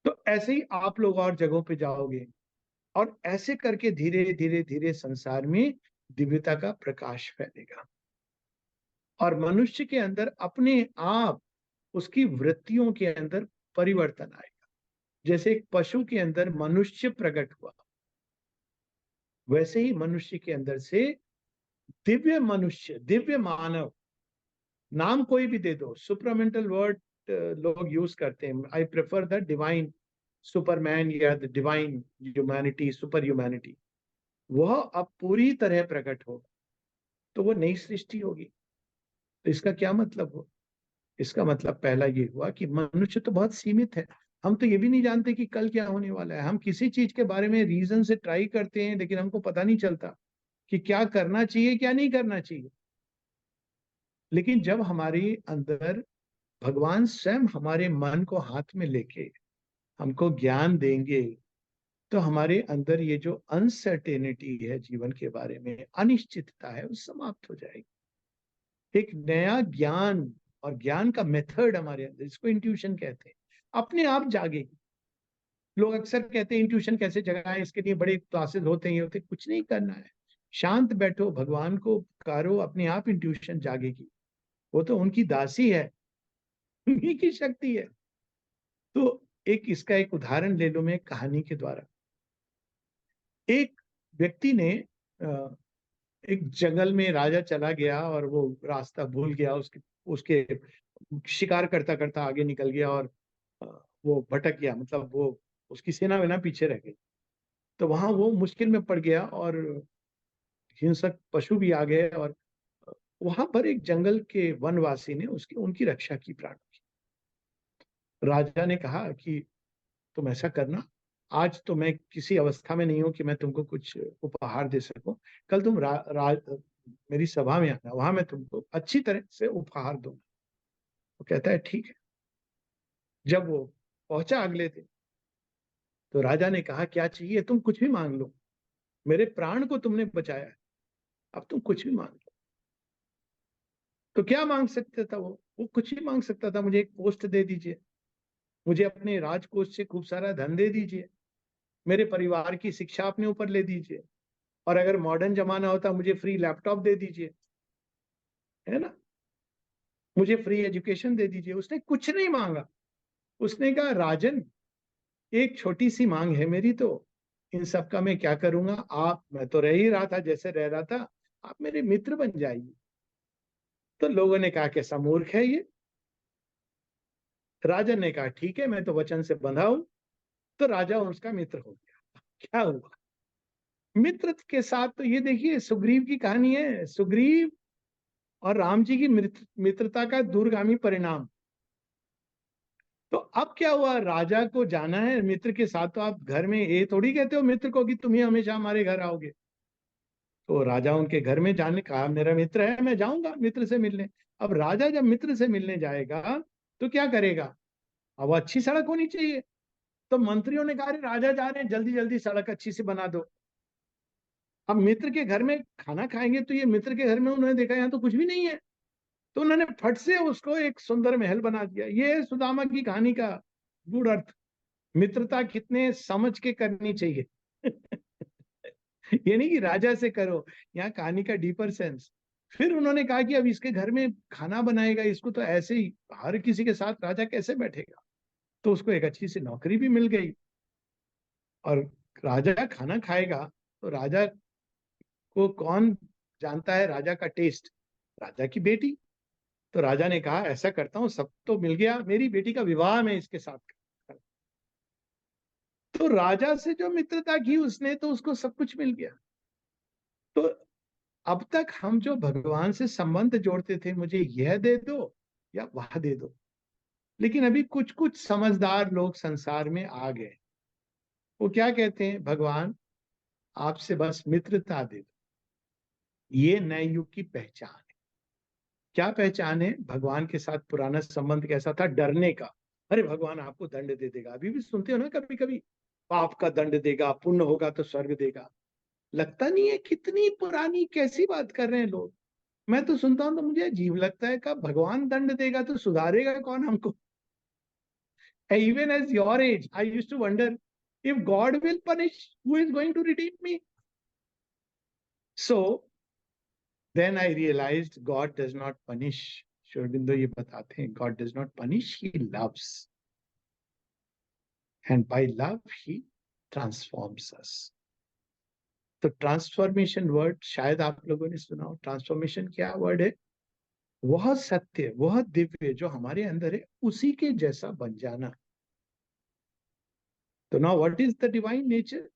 S2: तो ऐसे ही आप लोग और जगहों पे जाओगे, और ऐसे करके धीरे धीरे धीरे संसार में दिव्यता का प्रकाश फैलेगा, और मनुष्य के अंदर अपने आप उसकी वृत्तियों के अंदर परिवर्तन आएगा। जैसे एक पशु के अंदर मनुष्य प्रकट हुआ, वैसे ही मनुष्य के अंदर से दिव्य मनुष्य, दिव्य मानव, नाम कोई भी दे दो, सुपरामेंटल वर्ड लोग यूज करते हैं, I prefer the divine superman या the divine humanity, super humanity, वह अब पूरी तरह प्रकट होगा, तो वो नई सृष्टि होगी। तो इसका क्या मतलब हुआ? इसका मतलब पहला ये हुआ कि मनुष्य तो बहुत सीमित है, हम तो ये भी नहीं जानते कि कल क्या होने वाला है। हम किसी चीज के बारे में रीजन से ट्राई करते हैं, लेकिन हमको पता नहीं चलता कि क्या करना चाहिए, क्या नहीं करना चाहिए। लेकिन जब हमारे अंदर भगवान स्वयं हमारे मन को हाथ में लेके हमको ज्ञान देंगे, तो हमारे अंदर ये जो अनसर्टेनिटी है जीवन के बारे में, अनिश्चितता है, वो समाप्त हो जाएगी। एक नया ज्ञान, और ज्ञान का मेथड हमारे अंदर, इसको इंट्यूशन कहते हैं, अपने आप जागेगी। लोग अक्सर कहते हैं इंट्यूशन कैसे जगाएं, इसके लिए बड़े क्लासेस होते हैं, ये होते, कुछ नहीं करना है, शांत बैठो, भगवान को पुकारो, अपने आप इंट्यूशन जागेगी। वो तो उनकी दासी है, उन्हीं की शक्ति है। तो एक इसका एक उदाहरण ले लो मैं कहानी के द्वारा। एक व्यक्ति ने एक जंगल में, राजा चला गया और वो रास्ता भूल गया, उसके उसके शिकार करता करता आगे निकल गया, और अ, वो भटक गया, मतलब वो, उसकी सेना वेना पीछे रह गई। तो वहां वो मुश्किल में पड़ गया, और हिंसक पशु भी आ गए और वहां पर एक जंगल के वनवासी ने उनकी रक्षा की प्राणों की। राजा ने कहा कि तुम ऐसा करना, आज तो मैं किसी अवस्था में नहीं हूं कि मैं तुमको कुछ उपहार दे सकूं, कल तुम मेरी सभा में आना, वहां मैं तुमको अच्छी तरह से उपहार दूंगा। वो कहता है ठीक है। जब वो पहुंचा अगले दिन, तो राजा ने कहा क्या चाहिए, तुम कुछ भी मांग लो, मेरे प्राण को तुमने बचाया है, अब तुम कुछ भी मांग लो। तो क्या मांग सकता था वो कुछ भी मांग सकता था, मुझे एक पोस्ट दे दीजिए, मुझे अपने राजकोष से खूब सारा धन दे दीजिए, मेरे परिवार की शिक्षा अपने ऊपर ले दीजिए, और अगर मॉडर्न जमाना होता मुझे फ्री लैपटॉप दे दीजिए, है ना, मुझे फ्री एजुकेशन दे दीजिए। उसने कुछ नहीं मांगा। उसने कहा राजन, एक छोटी सी मांग है मेरी, तो इन सब का मैं क्या करूंगा, आप, मैं तो रह ही रहा था जैसे रह रहा था, आप मेरे मित्र बन जाइए। तो लोगों ने कहा कैसा मूर्ख है ये। राजन ने कहा ठीक है, मैं तो वचन से बंधा हूं। तो राजा उसका मित्र हो गया। क्या हुआ मित्र के साथ, तो ये देखिए सुग्रीव की कहानी है, सुग्रीव और राम जी की मित्रता का दूरगामी परिणाम। तो अब क्या हुआ, राजा को जाना है मित्र के साथ, तो आप घर में ये थोड़ी कहते हो मित्र को कि तुम ही हमेशा हमारे घर आओगे। तो राजा उनके घर में जाने कहा, मेरा मित्र है, मैं जाऊंगा मित्र से मिलने। अब राजा जब मित्र से मिलने जाएगा तो क्या करेगा, अब अच्छी सड़क होनी चाहिए। तो मंत्रियों ने कहा अरे राजा जा रहे हैं, जल्दी जल्दी सड़क अच्छी सी बना दो। अब मित्र के घर में खाना खाएंगे, तो ये मित्र के घर में उन्होंने देखा यहाँ तो कुछ भी नहीं है, तो उन्होंने फट से उसको एक सुंदर महल बना दिया। ये है सुदामा की कहानी का गूढ़ अर्थ। मित्रता कितने समझ के करनी चाहिए। ये नहीं कि राजा से करो, यहाँ कहानी का डीपर सेंस। फिर उन्होंने कहा कि अब इसके घर में खाना बनाएगा, इसको तो ऐसे ही हर किसी के साथ राजा कैसे बैठेगा। तो उसको एक अच्छी सी नौकरी भी मिल गई, और राजा खाना खाएगा तो राजा को कौन जानता है राजा का टेस्ट, राजा की बेटी। तो राजा ने कहा ऐसा करता हूं, सब तो मिल गया, मेरी बेटी का विवाह मैं इसके साथ कर। तो राजा से जो मित्रता की उसने, तो उसको सब कुछ मिल गया। तो अब तक हम जो भगवान से संबंध जोड़ते थे, मुझे यह दे दो या वह दे दो, लेकिन अभी कुछ कुछ समझदार लोग संसार में आ गए। वो क्या कहते हैं, भगवान आपसे बस मित्रता दे दो, ये नए युग की पहचान है। क्या पहचान है, भगवान के साथ पुराना संबंध कैसा था, डरने का। अरे भगवान आपको दंड दे देगा, अभी भी सुनते हो ना कभी कभी, पाप का दंड देगा, पुण्य होगा तो स्वर्ग देगा। लगता नहीं है कितनी पुरानी कैसी बात कर रहे हैं लोग। मैं तो सुनता हूं तो मुझे अजीब लगता है, कब भगवान दंड देगा तो सुधारेगा कौन हमको। Even as your age I used to wonder, if God will punish, who is going to redeem me. So then I realized God does not punish. Shri Aurobindo ये बताते हैं, God does not punish, he loves, and by love he transforms us. तो transformation word शायद आप लोगों ने सुना हो। ट्रांसफॉर्मेशन क्या वर्ड है, वह सत्य, वह दिव्य जो हमारे अंदर है उसी के जैसा बन जाना। तो now what is the divine nature.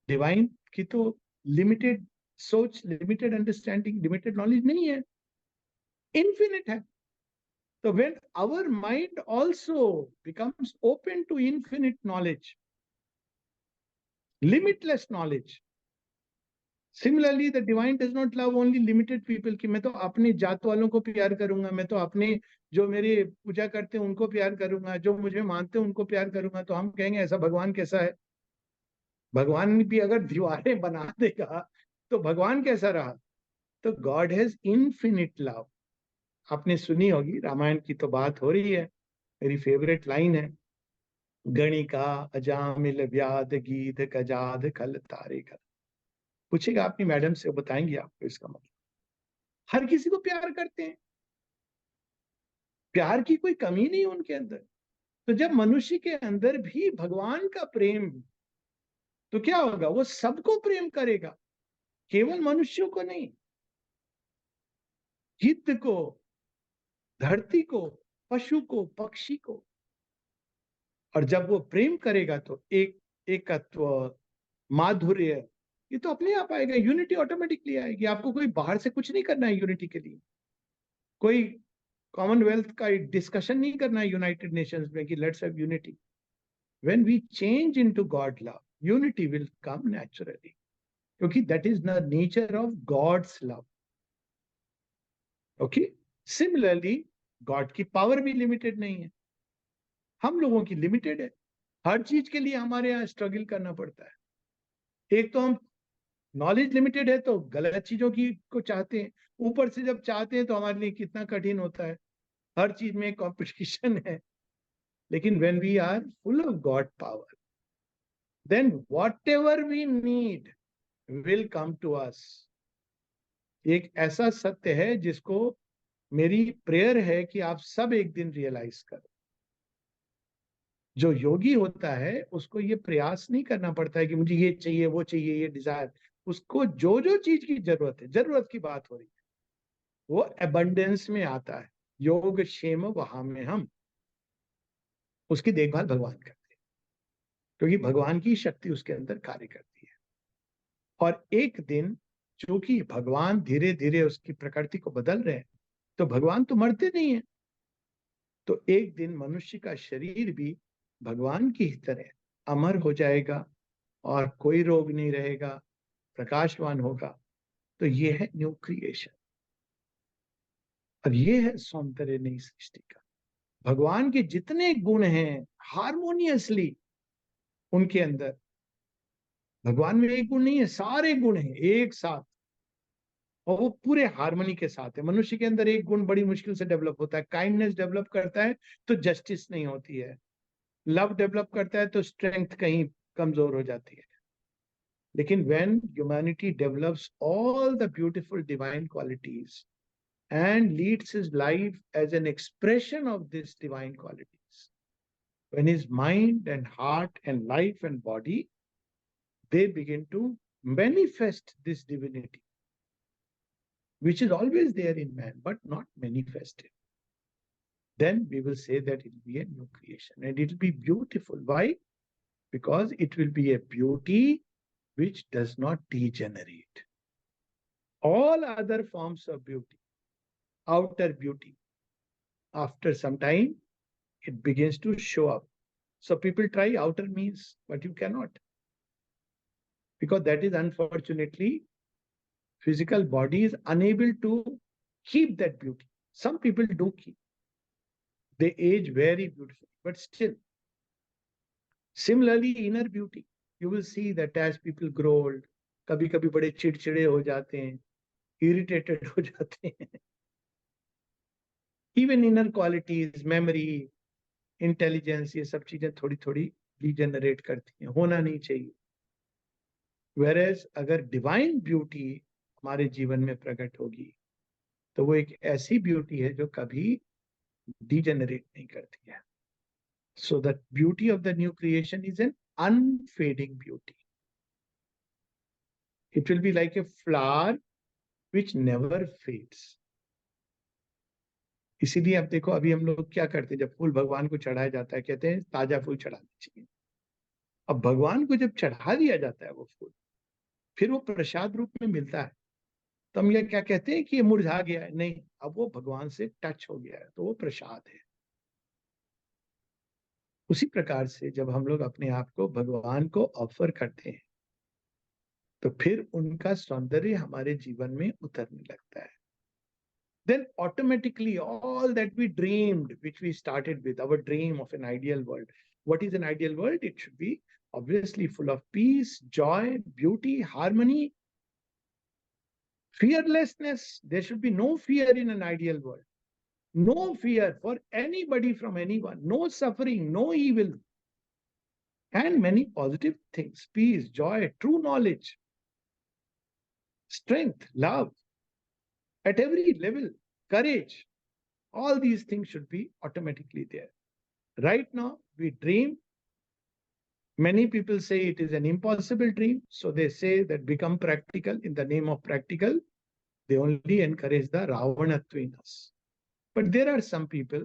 S2: Divine की तो लिमिटेड सोच, लिमिटेड अंडरस्टैंडिंग, लिमिटेड नॉलेज नहीं है, इन्फिनिट है। तो when our mind also becomes open to infinite knowledge, limitless knowledge, similarly the divine does not love only limited people, कि मैं तो अपने जात वालों को प्यार करूंगा, मैं तो अपने जो मेरी पूजा करते हैं उनको प्यार करूंगा, जो मुझे मानते हैं उनको प्यार करूंगा। तो हम कहेंगे ऐसा भगवान कैसा है। भगवान भी अगर दीवारें बना देगा तो भगवान कैसा रहा। तो गॉड हैज इनफिनिट लव। आपने सुनी होगी, रामायण की तो बात हो रही है, मेरी फेवरेट लाइन है, गणिका अजामिल व्याध गीध गजाद खल तारे खल। पूछेगा अपनी मैडम से, बताएंगी आपको इसका मतलब। हर किसी को प्यार करते हैं, प्यार की कोई कमी नहीं उनके अंदर। तो जब मनुष्य के अंदर भी भगवान का प्रेम, तो क्या होगा, वो सबको प्रेम करेगा, केवल मनुष्यों को नहीं, गिद्ध को, धरती को, पशु को, पक्षी को। और जब वो प्रेम करेगा तो एक एकत्व, माधुर्य, ये तो अपने आप आएगा, यूनिटी ऑटोमेटिकली आएगी। आपको कोई बाहर से कुछ नहीं करना है यूनिटी के लिए, कोई कॉमनवेल्थ का डिस्कशन नहीं करना है यूनाइटेड नेशंस में कि let's have unity. When we change into God love, unity will come naturally, क्योंकि that is the nature of God's love. Okay, similarly God की पावर भी लिमिटेड नहीं है, हम लोगों की लिमिटेड है। हर चीज के लिए हमारे यहाँ स्ट्रगल करना पड़ता है। एक तो हम नॉलेज लिमिटेड है तो गलत चीजों की को चाहते हैं, ऊपर से जब चाहते हैं तो हमारे लिए कितना कठिन होता है, हर चीज में कंपटीशन है। लेकिन when we are full of God power, then whatever we need will come to us. एक ऐसा सत्य है जिसको मेरी प्रेयर है कि आप सब एक दिन रियलाइज करो। जो योगी होता है उसको ये प्रयास नहीं करना पड़ता है कि मुझे ये चाहिए वो चाहिए, ये डिजायर। उसको जो जो चीज की जरूरत है, जरूरत की बात हो रही है, वो एबंडेंस में आता है। योग क्षेम वहां में हम उसकी देखभाल भगवान करते हैं, क्योंकि भगवान की शक्ति उसके अंदर कार्य करती है। और एक दिन चूंकि भगवान धीरे धीरे उसकी प्रकृति को बदल रहे हैं, तो भगवान तो मरते नहीं है, तो एक दिन मनुष्य का शरीर भी भगवान की ही तरह अमर हो जाएगा और कोई रोग नहीं रहेगा, प्रकाशवान होगा। तो ये है न्यू क्रिएशन, और ये है सौंदर्य नई सृष्टि का। भगवान के जितने गुण हैं हारमोनियसली उनके अंदर, भगवान में एक गुण नहीं है, सारे गुण हैं एक साथ, और वो पूरे हारमोनी के साथ है। मनुष्य के अंदर एक गुण बड़ी मुश्किल से डेवलप होता है, काइंडनेस डेवलप करता है तो जस्टिस नहीं होती है, लव डेवलप करता है तो स्ट्रेंथ कहीं कमजोर हो जाती है। लेकिन when humanity develops all the beautiful divine qualities and leads his life as an expression of these divine qualities, when his mind and heart and life and body, they begin to manifest this divinity, which is always there in man, but not manifested, then we will say that it will be a new creation and it will be beautiful. Why? Because it will be a beauty which does not degenerate. All other forms of beauty, outer beauty, after some time, it begins to show up. So people try outer means, but you cannot. Because that is unfortunately, physical body is unable to keep that beauty. Some people do keep. They age very beautifully, but still. Similarly, inner beauty, you will see that as people grow old, कभी कभी बड़े चिड़चिड़े हो जाते हैं, irritated हो जाते हैं। Even inner qualities, memory, intelligence, ये सब चीजें थोड़ी थोड़ी डिजेनरेट करती हैं, होना नहीं चाहिए। वेरेज अगर डिवाइन ब्यूटी हमारे जीवन में प्रकट होगी तो वो एक ऐसी ब्यूटी है जो कभी डिजेनरेट नहीं करती है। So the beauty of the new creation is an unfading beauty. It will be like a flower which never fades. इसीलिए आप देखो अभी हम लोग क्या करते हैं, जब फूल भगवान को चढ़ाया जाता है कहते हैं ताजा फूल चढ़ाना चाहिए। अब भगवान को जब चढ़ा दिया जाता है वो फूल, फिर वो प्रसाद रूप में मिलता है, तो हम ये क्या कहते हैं कि ये मुरझा गया है? नहीं, अब वो भगवान से टच हो गया है, तो वो प्रसाद है। उसी प्रकार से जब हम लोग अपने आप को भगवान को ऑफर करते हैं तो फिर उनका सौंदर्य हमारे जीवन में उतरने लगता है। Then automatically all that we dreamed, which we started with, our dream of an ideal world. What is an ideal world? It should be obviously full of peace, joy, beauty, harmony, fearlessness. There should be no fear in an ideal world. No fear for anybody from anyone, no suffering, no evil, and many positive things: peace, joy, true knowledge, strength, love at every level, courage. All these things should be automatically there. Right now, we dream. Many people say it is an impossible dream. So they say that become practical. In the name of practical, they only encourage the Ravanatva in us. But there are some people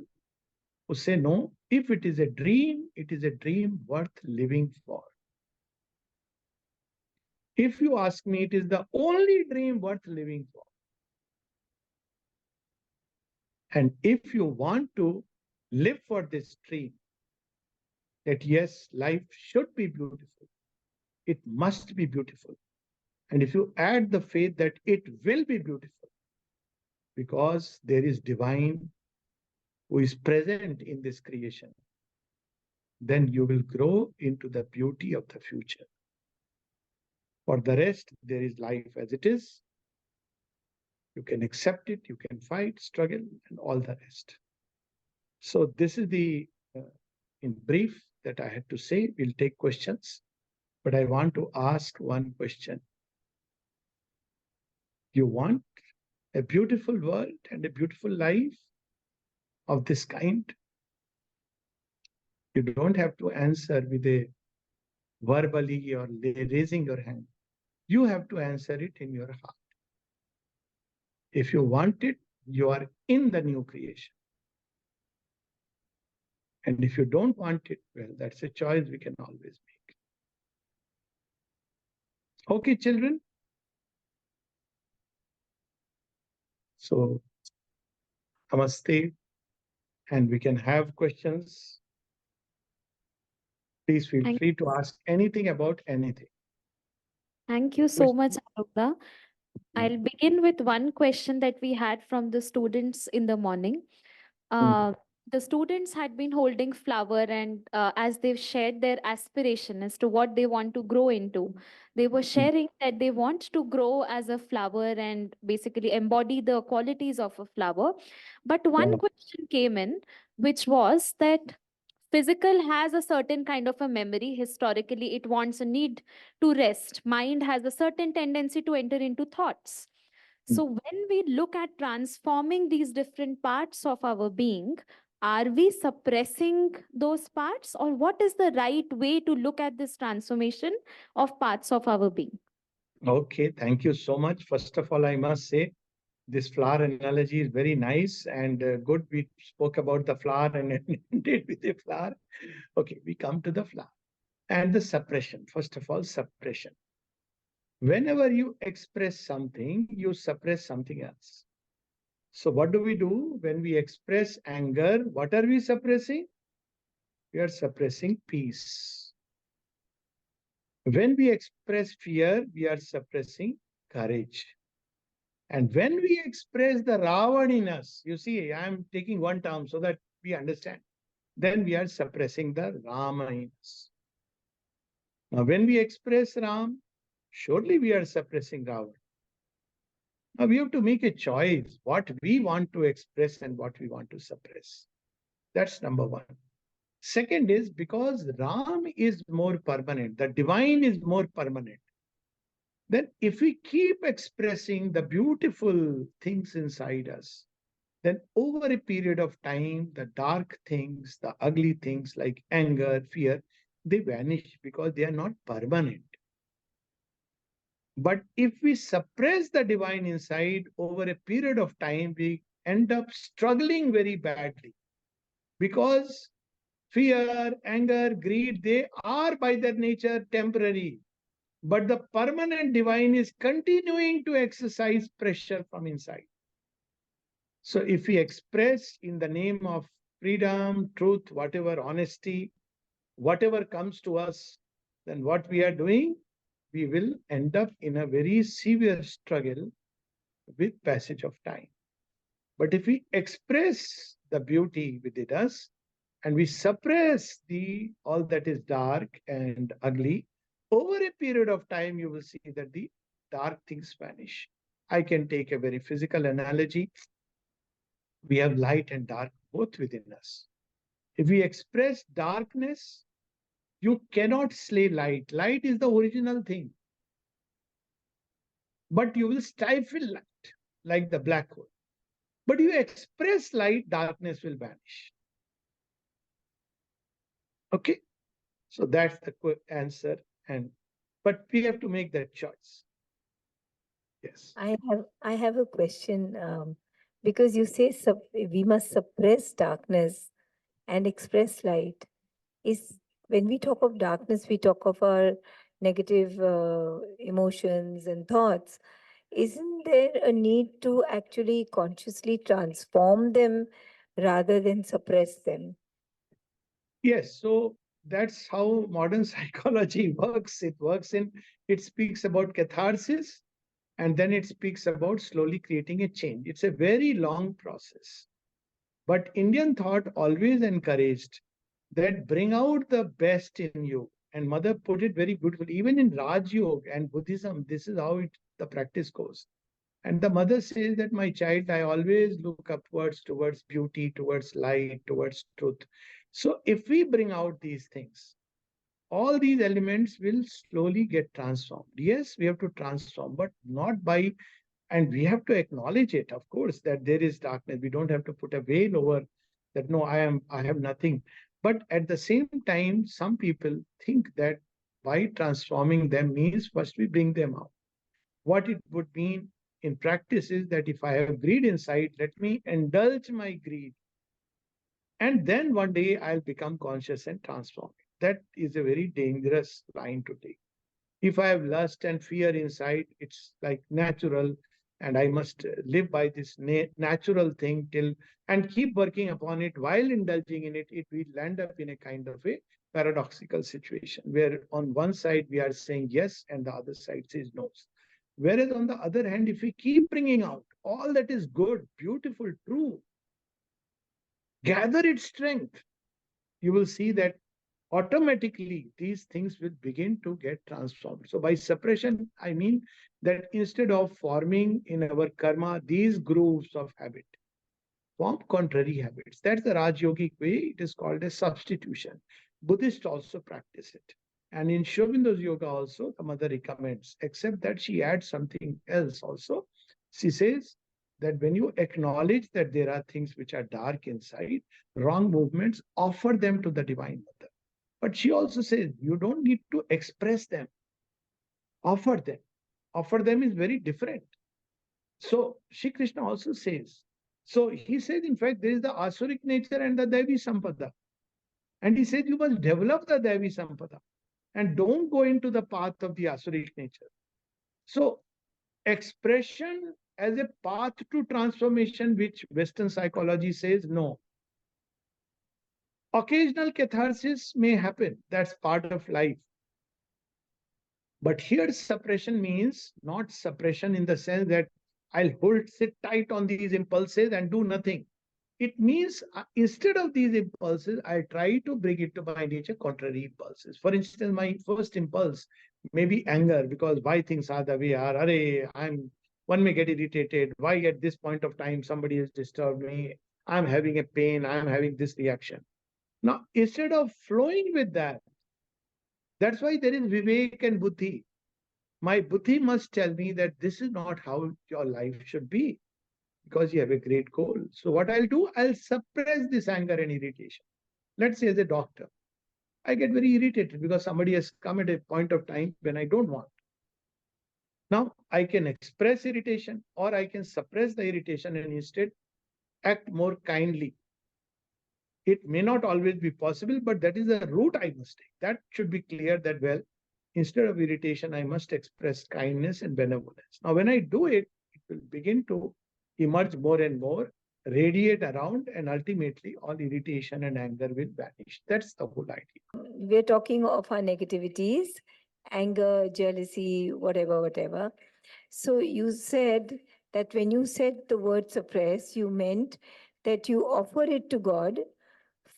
S2: who say, no, if it is a dream, it is a dream worth living for. If you ask me, it is the only dream worth living for. And if you want to live for this dream, that yes, life should be beautiful, it must be beautiful. And if you add the faith that it will be beautiful, because there is divine who is present in this creation, then you will grow into the beauty of the future. For the rest, there is life as it is. You can accept it, you can fight, struggle, and all the rest. So this is the, in brief, that I had to say. We'll take questions, but I want to ask one question. You want a beautiful world and a beautiful life of this kind? You don't have to answer with a verbally or raising your hand. You have to answer it in your heart. If you want it, you are in the new creation. And if you don't want it, well, that's a choice we can always make. Okay, children? So, namaste, and we can have questions. Please feel
S3: Thank,
S2: free to ask anything about anything.
S3: thank you so much, Alokda. I'll begin with one question that we had from the students in the morning. Uh, the students had been holding flower, and as they've shared their aspiration as to what they want to grow into, they were sharing that they want to grow as a flower and basically embody the qualities of a flower. But one question came in, which was that physical has a certain kind of a memory. Historically, it wants a need to rest. Mind has a certain tendency to enter into thoughts. So, when we look at transforming these different parts of our being, are we suppressing those parts, or what is the right way to look at this transformation of parts of our being?
S2: Okay, thank you so much. First of all, I must say this flower analogy is very nice and good. We spoke about the flower and ended with a flower. Okay, we come to the flower and the suppression. First of all, suppression. Whenever you express something, you suppress something else. So, what do we do when we express anger? What are we suppressing? We are suppressing peace. When we express fear, we are suppressing courage. And when we express the Ravan in us, you see, I am taking one term so that we understand, then we are suppressing the Rama in us. Now, when we express Ram, surely we are suppressing Ravan. Now, we have to make a choice what we want to express and what we want to suppress. That's number one. Second is because Ram is more permanent, the divine is more permanent. Then, if we keep expressing the beautiful things inside us, then over a period of time, the dark things, the ugly things like anger, fear, they vanish because they are not permanent. But if we suppress the divine inside over a period of time, we end up struggling very badly because fear, anger, greed, they are by their nature temporary. But the permanent divine is continuing to exercise pressure from inside. So if we express in the name of freedom, truth, whatever, honesty, whatever comes to us, then what we are doing, we will end up in a very severe struggle with passage of time. But if we express the beauty within us and we suppress the all that is dark and ugly, over a period of time, you will see that the dark things vanish. I can take a very physical analogy. We have light and dark both within us. If we express darkness, you cannot slay light. Light is the original thing. But you will stifle light like the black hole. But you express light, darkness will vanish. Okay? So that's the answer. But we have to make that choice. Yes.
S4: I have a question because you say we must suppress darkness and express light. Is when we talk of darkness, we talk of our negative emotions and thoughts, isn't there a need to actually consciously transform them rather than suppress them?
S2: Yes, so that's how modern psychology works. It speaks about catharsis, and then it speaks about slowly creating a change. It's a very long process. But Indian thought always encouraged that bring out the best in you. And Mother put it very beautifully. Even in Raj Yoga and Buddhism, this is how the practice goes. And the mother says that, my child, I always look upwards towards beauty, towards light, towards truth. So if we bring out these things, all these elements will slowly get transformed. Yes, we have to transform, but not by, and we have to acknowledge it, of course, that there is darkness. We don't have to put a veil over that, no, I have nothing. But at the same time, some people think that by transforming them means first we bring them out. What it would mean in practice is that if I have greed inside, let me indulge my greed. And then one day I'll become conscious and transform it. That is a very dangerous line to take. If I have lust and fear inside, it's like natural, and I must live by this natural thing till and keep working upon it while indulging in it. It will land up in a kind of a paradoxical situation where on one side we are saying yes and the other side says no. Whereas on the other hand, if we keep bringing out all that is good, beautiful, true, gather its strength, you will see that automatically these things will begin to get transformed. So by suppression, I mean that instead of forming in our karma these grooves of habit, form contrary habits. That's the Raj Yogic way. It is called a substitution. Buddhists also practice it. And in Shobindo's yoga also, the mother recommends, except that she adds something else also. She says that when you acknowledge that there are things which are dark inside, wrong movements, offer them to the Divine Mother. But she also says you don't need to express them, offer them. Offer them is very different. So Shri Krishna also says. So he says, in fact, there is the Asuric nature and the Devi Sampada. And he said you must develop the Devi Sampada and don't go into the path of the Asuric nature. So expression as a path to transformation, which Western psychology says no. Occasional catharsis may happen. That's part of life. But here suppression means not suppression in the sense that I'll sit tight on these impulses and do nothing. It means instead of these impulses, I try to bring it to my nature contrary impulses. For instance, my first impulse may be anger because why things are the way are. One may get irritated. Why at this point of time somebody has disturbed me? I'm having a pain. I'm having this reaction. Now, instead of flowing with that, that's why there is Vivek and Buddhi. My Buddhi must tell me that this is not how your life should be because you have a great goal. So what I'll do, I'll suppress this anger and irritation. Let's say as a doctor, I get very irritated because somebody has come at a point of time when I don't want. Now I can express irritation or I can suppress the irritation and instead act more kindly. It may not always be possible, but that is the route I must take. That should be clear that, well, instead of irritation, I must express kindness and benevolence. Now, when I do it, it will begin to emerge more and more, radiate around, and ultimately all irritation and anger will vanish. That's the whole idea.
S4: We're talking of our negativities, anger, jealousy, whatever, whatever. So you said that when you said the word suppress, you meant that you offer it to God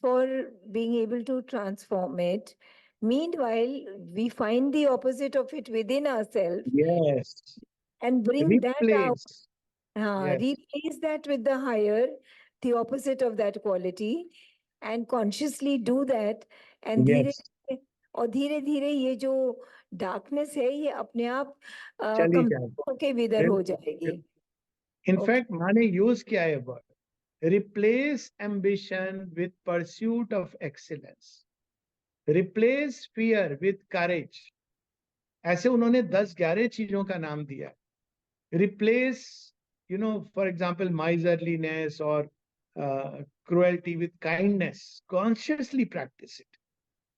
S4: for being able to transform it. Meanwhile, we find the opposite of it within ourselves
S2: Yes.
S4: and bring that out.
S2: Replace. Yes.
S4: Replace that with the higher, the opposite of that quality, and consciously do that. And
S2: Yes.
S4: और धीरे धीरे ये जो darkness है ये अपने आप
S2: चली
S4: कम
S2: जाए.
S4: होके विदर हो जाएगी.
S2: In
S4: Okay.
S2: fact, मैंने use किया है word. Replace ambition with pursuit of excellence. Replace fear with courage. ऐसे उन्होंने 10-11 चीजों का नाम दिया. Replace, for example, miserliness or cruelty with kindness. Consciously practice it.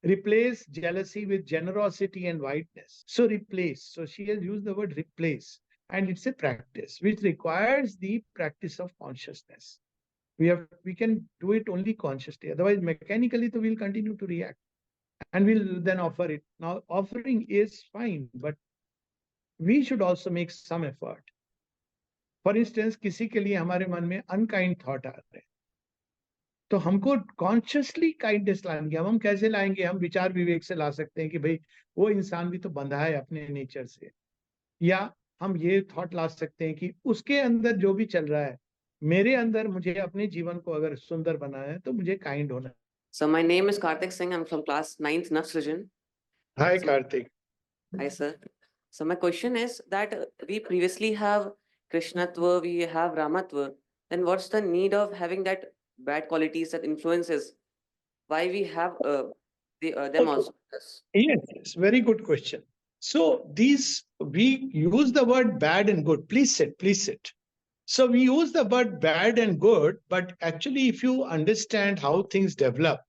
S2: Replace jealousy with generosity and wideness. So replace. So she has used the word replace. And it's a practice which requires the practice of consciousness. We can do it only consciously. Otherwise, mechanically, so we'll continue to react. And we'll then offer it. Now, offering is fine, but we should also make some effort. For instance, किसी के लिए हमारे मन में unkind thought आ रहे हैं, तो हमको कॉन्शियसली काइंडनेस लाएंगे. हम कैसे लाएंगे? हम विचार विवेक से ला सकते हैं कि भाई वो इंसान भी तो बंधा है अपने नेचर से. या हम ये थॉट ला सकते हैं कि उसके अंदर जो भी चल रहा है, मेरे अंदर मुझे अपने जीवन को अगर सुंदर बनाना है तो मुझे काइंड होना है.
S5: So my name is Karthik Singh. I'm from class 9th Nafsrijan.
S2: Hi Kartik.
S5: Hi, sir. So my question is that we previously have Krishnatva, we have Ramatva. Then what's the need of having that bad qualities that influences? Why we have them also?
S2: Yes, very good question. So we use the word bad and good. Please sit, please sit. So we use the word bad and good, but actually if you understand how things develop,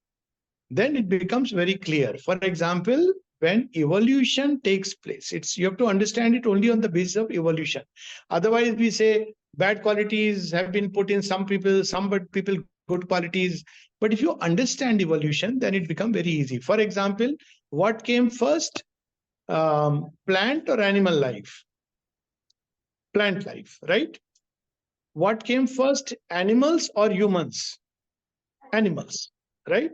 S2: then it becomes very clear. For example, when evolution takes place, you have to understand it only on the basis of evolution. Otherwise, we say bad qualities have been put in some people good qualities. But if you understand evolution, then it becomes very easy. For example, what came first, plant or animal life? Plant life, right? What came first, animals or humans? Animals, right?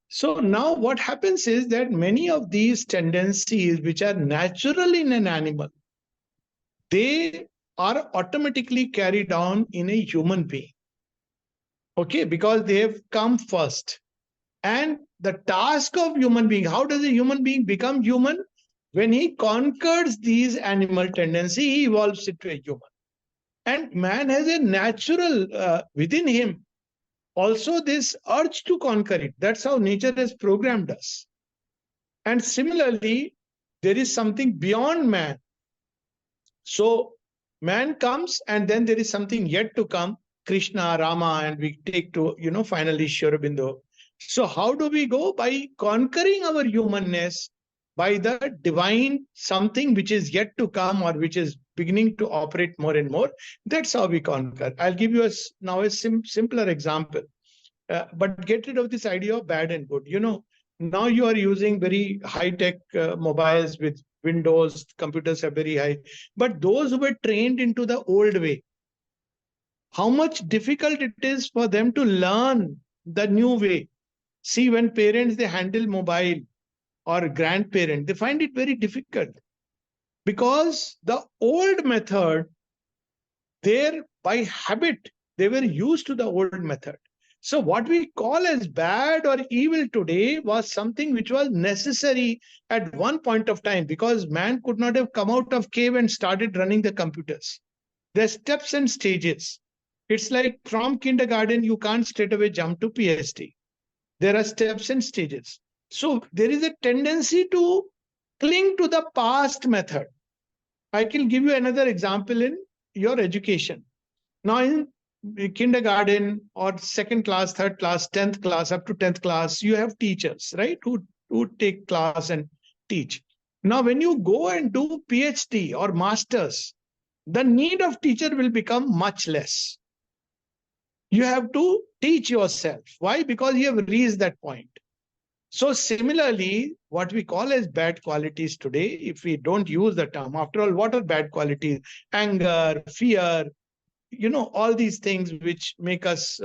S2: So now what happens is that many of these tendencies which are natural in an animal, they are automatically carried on in a human being. Okay, because they have come first. And the task of human being, how does a human being become human? When he conquers these animal tendencies, he evolves into a human. And man has a natural within him also this urge to conquer it. That's how nature has programmed us. And similarly, there is something beyond man. So man comes and then there is something yet to come, Krishna, Rama, and we take to, finally Shri Aurobindo. So how do we go? By conquering our humanness, by the divine something which is yet to come or which is beginning to operate more and more. That's how we conquer. I'll give you now a simpler example. But get rid of this idea of bad and good. Now you are using very high-tech mobiles with Windows, computers are very high. But those who were trained into the old way, how much difficult it is for them to learn the new way. See, when parents, they handle mobile or grandparent, they find it very difficult because the old method, by habit, they were used to the old method. So what we call as bad or evil today was something which was necessary at one point of time because man could not have come out of cave and started running the computers. There are steps and stages. It's like from kindergarten, you can't straight away jump to PhD. There are steps and stages. So there is a tendency to cling to the past method. I can give you another example in your education. Now in kindergarten or second class, third class, 10th class, up to 10th class, you have teachers, right? Who take class and teach. Now, when you go and do PhD or masters, the need of teacher will become much less. You have to teach yourself. Why? Because you have reached that point. So similarly, what we call as bad qualities today, if we don't use the term, after all, what are bad qualities? Anger, fear, all these things which make us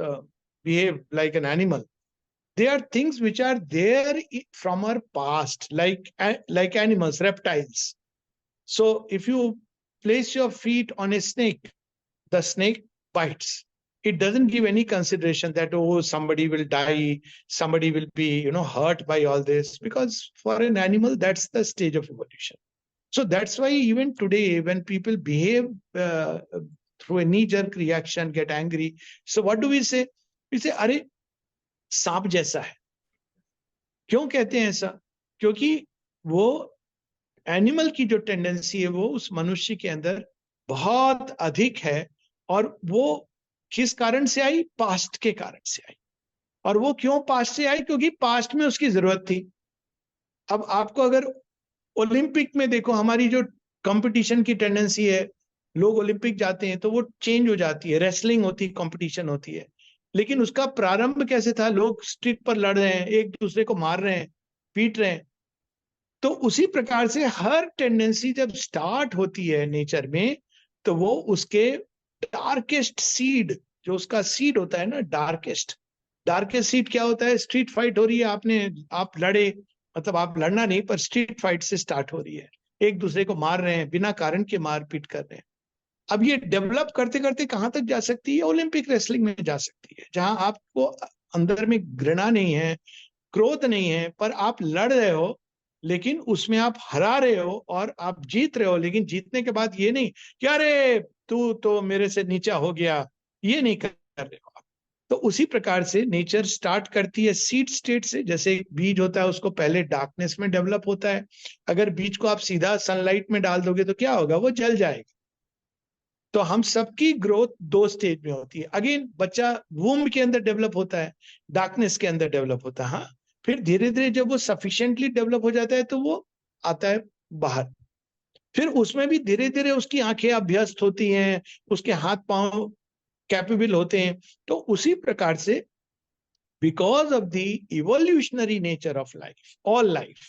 S2: behave like an animal. They are things which are there from our past, like animals, reptiles. So if you place your feet on a snake, the snake bites. It doesn't give any consideration that, oh, somebody will die, somebody will be, hurt by all this, because for an animal, that's the stage of evolution. So that's why even today, when people behave through a knee-jerk reaction, get angry. So what do we say? We say, अरे सांप जैसा है. क्यों कहते हैं ऐसा? क्योंकि वो एनिमल की जो टेंडेंसी है वो उस मनुष्य के अंदर बहुत अधिक है और वो किस कारण से आई? पास्ट के कारण से आई. और वो क्यों पास्ट से आई? क्योंकि पास्ट में उसकी जरूरत थी. अब आपको अगर ओलंपिक में देखो, हमारी जो कंपटीशन की टेंडेंसी है, लोग ओलंपिक जाते हैं तो वो चेंज हो जाती है, रेसलिंग होती है, कंपटीशन होती है। लेकिन उसका प्रारंभ कैसे था? लोग स्ट्रीट पर लड़ रहे हैं, एक दूसरे को मार रहे हैं, पीट रहे हैं। तो उसी प्रकार से हर टेंडेंसी जब स्टार्ट होती है नेचर में, तो वो उसके डार्केस्ट सीड, जो उसका सीड होता है ना, डार्केस्ट सीड क्या होता है? स्ट्रीट फाइट हो रही है, आप लड़े, मतलब आप लड़ना नहीं, पर स्ट्रीट फाइट से स्टार्ट हो रही है, एक दूसरे को मार रहे हैं, बिना कारण के मारपीट कर रहे हैं। अब ये डेवलप करते करते कहां तक जा सकती है? ओलंपिक रेसलिंग में जा सकती है, जहां आपको अंदर में घृणा नहीं है, क्रोध नहीं है, पर आप लड़ रहे हो, लेकिन उसमें आप हरा रहे हो और आप जीत रहे हो। लेकिन जीतने के बाद ये नहीं कि अरे तू तो मेरे से नीचा हो गया, ये नहीं कर रहे हो आप। तो उसी प्रकार से नेचर स्टार्ट करती है सीड स्टेट से। जैसे एक बीज होता है, उसको पहले डार्कनेस में डेवलप होता है। अगर बीज को आप सीधा सनलाइट में डाल दोगे तो क्या होगा? वो जल जाएगा। तो हम सबकी ग्रोथ 2 स्टेज में होती है। अगेन बच्चा वूम्ब के अंदर डेवलप होता है, डार्कनेस के अंदर डेवलप होता है। हाँ, फिर धीरे धीरे जब वो सफिशिएंटली डेवलप हो जाता है तो वो आता है बाहर। फिर उसमें भी धीरे धीरे उसकी आंखें अभ्यस्त होती हैं, उसके हाथ पांव कैपेबल होते हैं। तो उसी प्रकार से, because of the evolutionary nature of life, all life,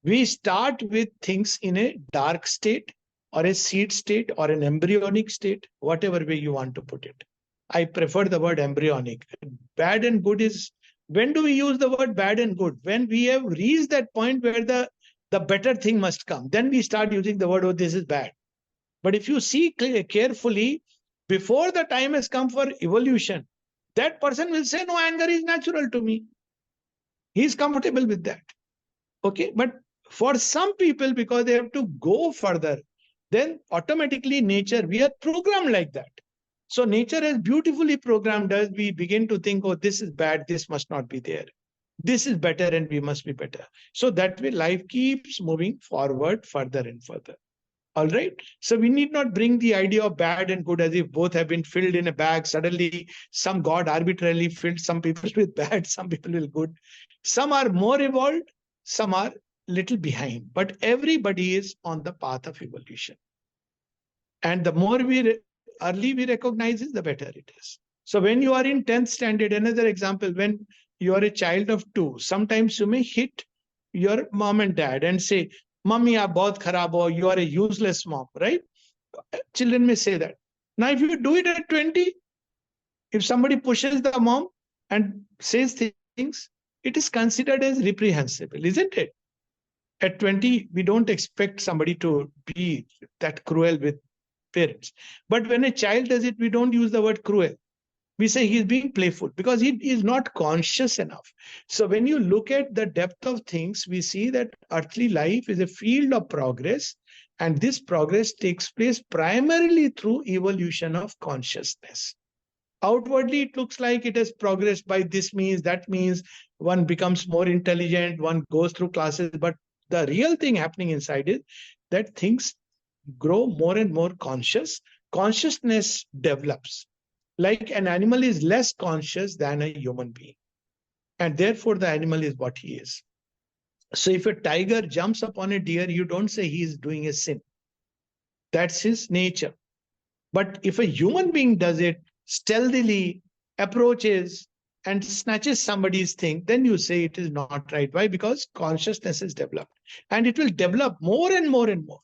S2: we start with things in a dark state or a seed state or an embryonic state, whatever way you want to put it. I prefer the word embryonic. Bad and good is, when do we use the word bad and good? When we have reached that point where the better thing must come, then we start using the word, oh, this is bad. But if you see carefully, before the time has come for evolution, that person will say, no, anger is natural to me. He is comfortable with that. Okay, but for some people, because they have to go further, then automatically nature, we are programmed like that. So nature has beautifully programmed us. We begin to think, oh, this is bad, this must not be there. This is better and we must be better. So that way life keeps moving forward further and further. All right. So we need not bring the idea of bad and good as if both have been filled in a bag. Suddenly some God arbitrarily filled some people with bad, some people with good. Some are more evolved, some are little behind, but everybody is on the path of evolution. And the more early we recognize it, the better it is. So when you are in 10th standard, another example, when you are a child of 2, sometimes you may hit your mom and dad and say, Mommy, aap bahut kharab ho, you are a useless mom, right? Children may say that. Now, if you do it at 20, if somebody pushes the mom and says things, it is considered as reprehensible, isn't it? At 20, we don't expect somebody to be that cruel with parents. But when a child does it, we don't use the word cruel. We say he's being playful because he is not conscious enough. So when you look at the depth of things, we see that earthly life is a field of progress, and this progress takes place primarily through evolution of consciousness. Outwardly, it looks like it has progressed by this means, that means, one becomes more intelligent, one goes through classes, but the real thing happening inside is that things grow more and more conscious. Consciousness develops. Like an animal is less conscious than a human being. And therefore, the animal is what he is. So if a tiger jumps upon a deer, you don't say he is doing a sin. That's his nature. But if a human being does it, stealthily approaches and snatches somebody's thing, then you say it is not right. Why? Because consciousness is developed. And it will develop more and more and more.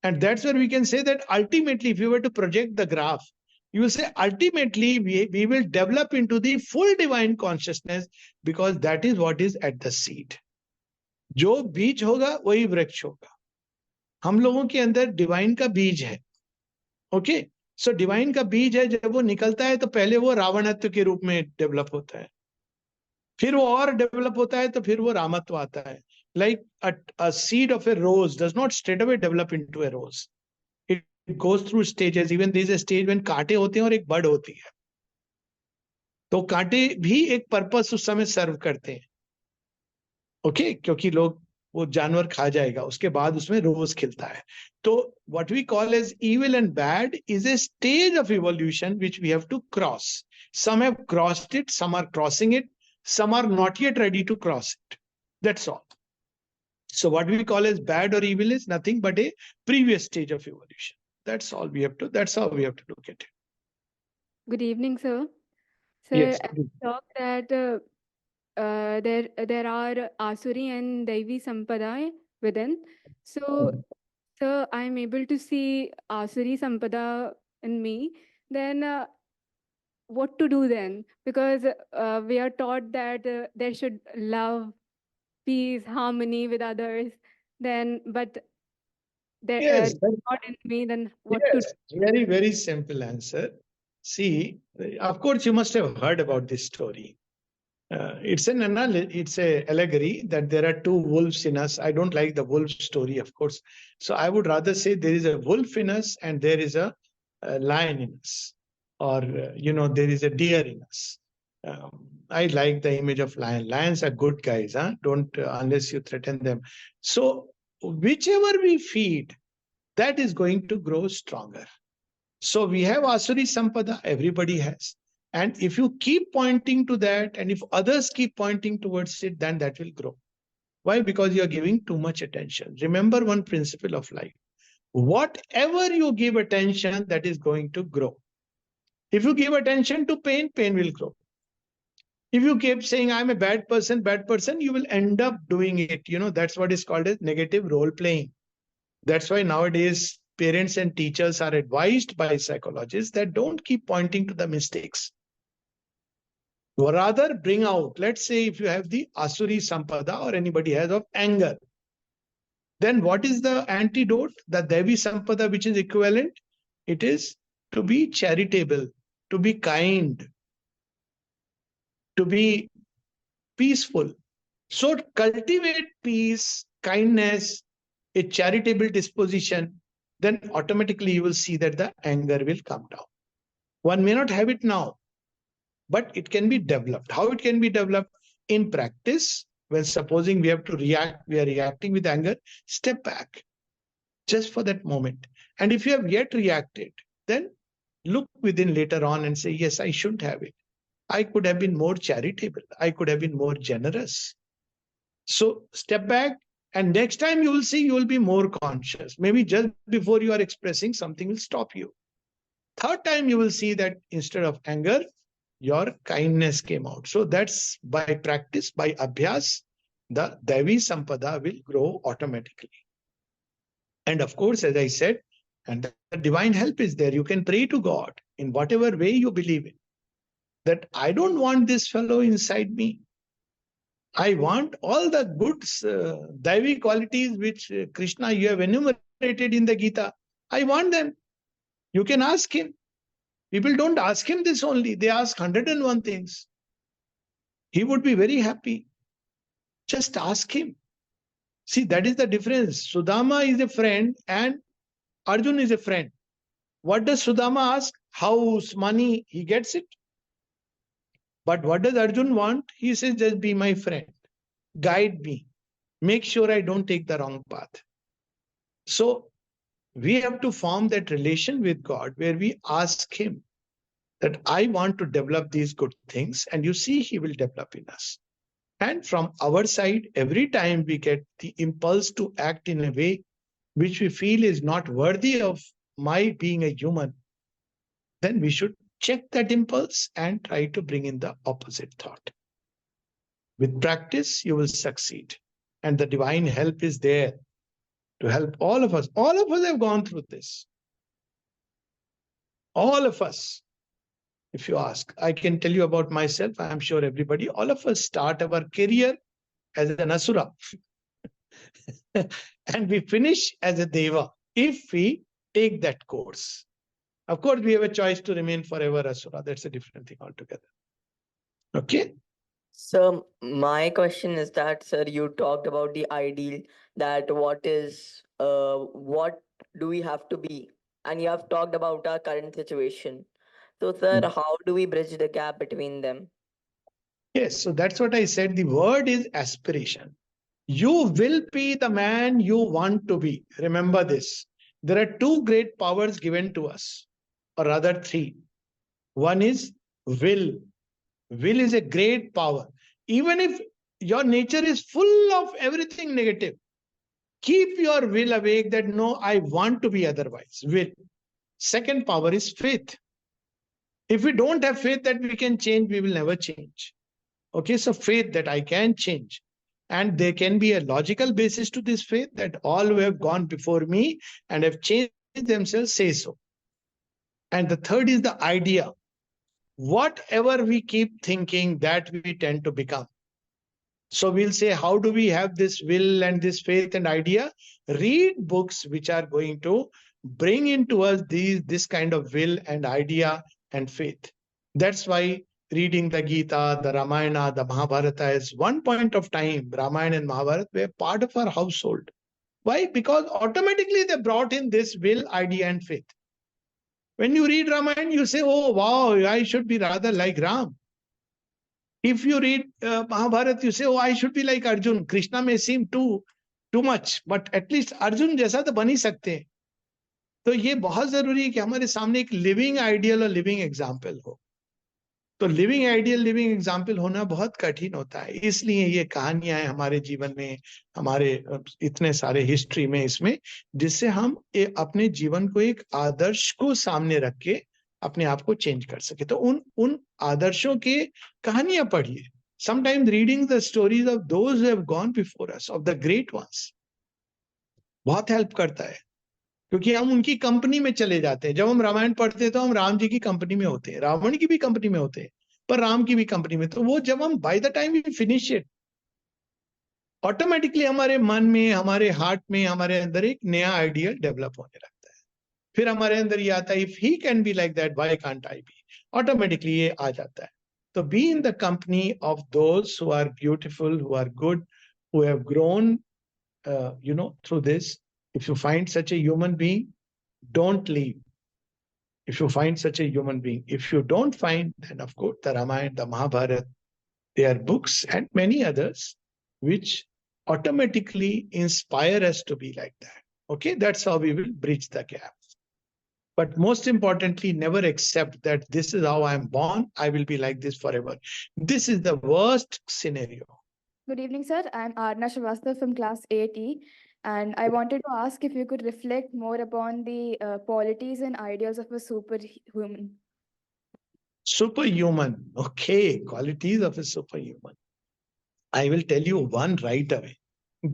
S2: And that's where we can say that ultimately, if you were to project the graph, you will say ultimately we will develop into the full divine consciousness, because that is what is at the seed. जो बीज होगा वही वृक्ष होगा. हम लोगों के अंदर डिवाइन का बीज है. ओके, सो डिवाइन का बीज है. जब वो निकलता है तो पहले वो रावणत्व के रूप में डेवलप होता है, फिर वो और डेवलप होता है, तो फिर वो रामत्व आता है. Like a seed of a rose does not straight away develop into a rose. It goes through stages. Even there is a stage when कांटे होते हैं और एक बड होती है. तो कांटे भी एक पर्पस उस समय सर्व करते हैं. ओके, क्योंकि लोग वो जानवर खा जाएगा, उसके बाद उसमें रोज खिलता है. तो what we call as evil and bad is a stage of evolution which we have to cross. Some have crossed it, some are crossing it, some are not yet ready to cross it. That's all. So what we call as bad or evil is nothing but a previous stage of evolution. That's all we have to, that's how we have to look at it.
S6: Good evening, sir. Sir,
S2: Yes.
S6: I thought that there are Asuri and Daivi Sampada within. So, sir, I'm able to see Asuri Sampada in me. Then, what to do then? Because we are taught that there should love, peace, harmony with others. Then, but there
S2: Yes,
S6: not in me. Then, what to do?
S2: yes, very, very simple answer. See, of course, you must have heard about this story. It's an analogy, it's a allegory that there are two wolves in us. I don't like the wolf story, of course. So I would rather say there is a wolf in us and there is a lion in us, or there is a deer in us. I like the image of lion. Lions are good guys, huh? Don't unless you threaten them. So whichever we feed, that is going to grow stronger. So we have Asuri Sampada, everybody has. And if you keep pointing to that, and if others keep pointing towards it, then that will grow. Why? Because you are giving too much attention. Remember one principle of life. Whatever you give attention, that is going to grow. If you give attention to pain, pain will grow. If you keep saying, I'm a bad person, you will end up doing it. That's what is called as negative role playing. That's why nowadays parents and teachers are advised by psychologists that don't keep pointing to the mistakes. Rather bring out, let's say if you have the Asuri Sampada or anybody has of anger, then what is the antidote? The Devi Sampada, which is equivalent, it is to be charitable, to be kind, to be peaceful. So cultivate peace, kindness, a charitable disposition, then automatically you will see that the anger will come down. One may not have it now, but it can be developed. How it can be developed? In practice, when supposing we have to react, we are reacting with anger, step back just for that moment. And if you have yet reacted, then look within later on and say, yes, I shouldn't have it. I could have been more charitable. I could have been more generous. So step back, and next time you will see, you will be more conscious. Maybe just before you are expressing, something will stop you. Third time you will see that instead of anger, your kindness came out. So that's by practice, by abhyas, the Devi Sampada will grow automatically. And of course, as I said, and the divine help is there. You can pray to God in whatever way you believe in. That I don't want this fellow inside me. I want all the good Devi qualities which Krishna you have enumerated in the Gita. I want them. You can ask him. People don't ask him this only. They ask 101 things. He would be very happy. Just ask him. See, that is the difference. Sudama is a friend and Arjun is a friend. What does Sudama ask? House, money, he gets it. But what does Arjun want? He says, just be my friend. Guide me. Make sure I don't take the wrong path. So we have to form that relation with God where we ask him that I want to develop these good things, and you see he will develop in us. And from our side, every time we get the impulse to act in a way which we feel is not worthy of my being a human, then we should check that impulse and try to bring in the opposite thought. With practice, you will succeed. And the divine help is there to help all of us. All of us have gone through this. All of us. If you ask, I can tell you about myself. I am sure everybody, all of us start our career as an asura. And we finish as a deva if we take that course. Of course, we have a choice to remain forever asura. That's a different thing altogether. Okay.
S7: So my question is that, sir, you talked about the ideal, that what do we have to be? And you have talked about our current situation. So, sir, how do we bridge the gap between them?
S2: Yes, so that's what I said. The word is aspiration. You will be the man you want to be. Remember this. There are two great powers given to us, or rather three. One is will. Will is a great power. Even if your nature is full of everything negative, Keep your will awake that no, I want to be otherwise. Will. Second power is faith. If we don't have faith that we can change, we will never change. Okay, so faith that I can change. And there can be a logical basis to this faith that all who have gone before me and have changed themselves say so. And the third is the idea. Whatever we keep thinking, that we tend to become. So we'll say, how do we have this will and this faith and idea? Read books which are going to bring into us this kind of will and idea and faith. That's why reading the Gita, the Ramayana, the Mahabharata is one point of time, Ramayana and Mahabharata were part of our household. Why? Because automatically they brought in this will, idea and faith. When you read Ramayana, you say, oh, wow, I should be rather like Ram. If you read Mahabharata, you say, oh, I should be like Arjun. Krishna may seem too much, but at least Arjun जैसा तो बन ही सकते हैं. तो ये बहुत जरूरी है कि हमारे सामने एक लिविंग आइडियल और लिविंग एग्जाम्पल हो. तो लिविंग आइडियल, लिविंग एग्जाम्पल होना बहुत कठिन होता है. इसलिए ये कहानियां हैं हमारे जीवन में, हमारे इतने सारे हिस्ट्री में इसमें, जिससे हम अपने जीवन को एक आदर्श को सामने रख के अपने आप को चेंज कर सके. तो उन आदर्शों के कहानियां पढ़िए. Sometimes reading the stories of those who have gone before us, of the great once, बहुत हेल्प करता है. क्योंकि हम उनकी कंपनी में चले जाते हैं. जब हम रामायण पढ़ते हैं तो हम राम जी की कंपनी में होते हैं, रावण की भी कंपनी में होते हैं, पर राम की भी कंपनी में. तो वो जब हम by the time we finish it, automatically हमारे मन में, हमारे हार्ट में, हमारे अंदर एक नया आइडिया डेवलप होने लगता है. फिर हमारे अंदर ये आता है, if he can be like that, why can't I be. Automatically ये आ जाता है. तो be in the company of those who are beautiful, who are good, who have grown through this. If you find such a human being, don't leave. If you find such a human being, if you don't find, then of course the Ramayana, the Mahabharata, they are books and many others which automatically inspire us to be like that. Okay, that's how we will bridge the gap. But most importantly, never accept that this is how I am born, I will be like this forever. This is the worst scenario.
S8: Good evening, sir. I'm Arna Shrivastava from class 8E, and I wanted to ask if you could reflect more upon the qualities and ideals of a superhuman.
S2: Superhuman. Okay, qualities of a superhuman. I will tell you one right away,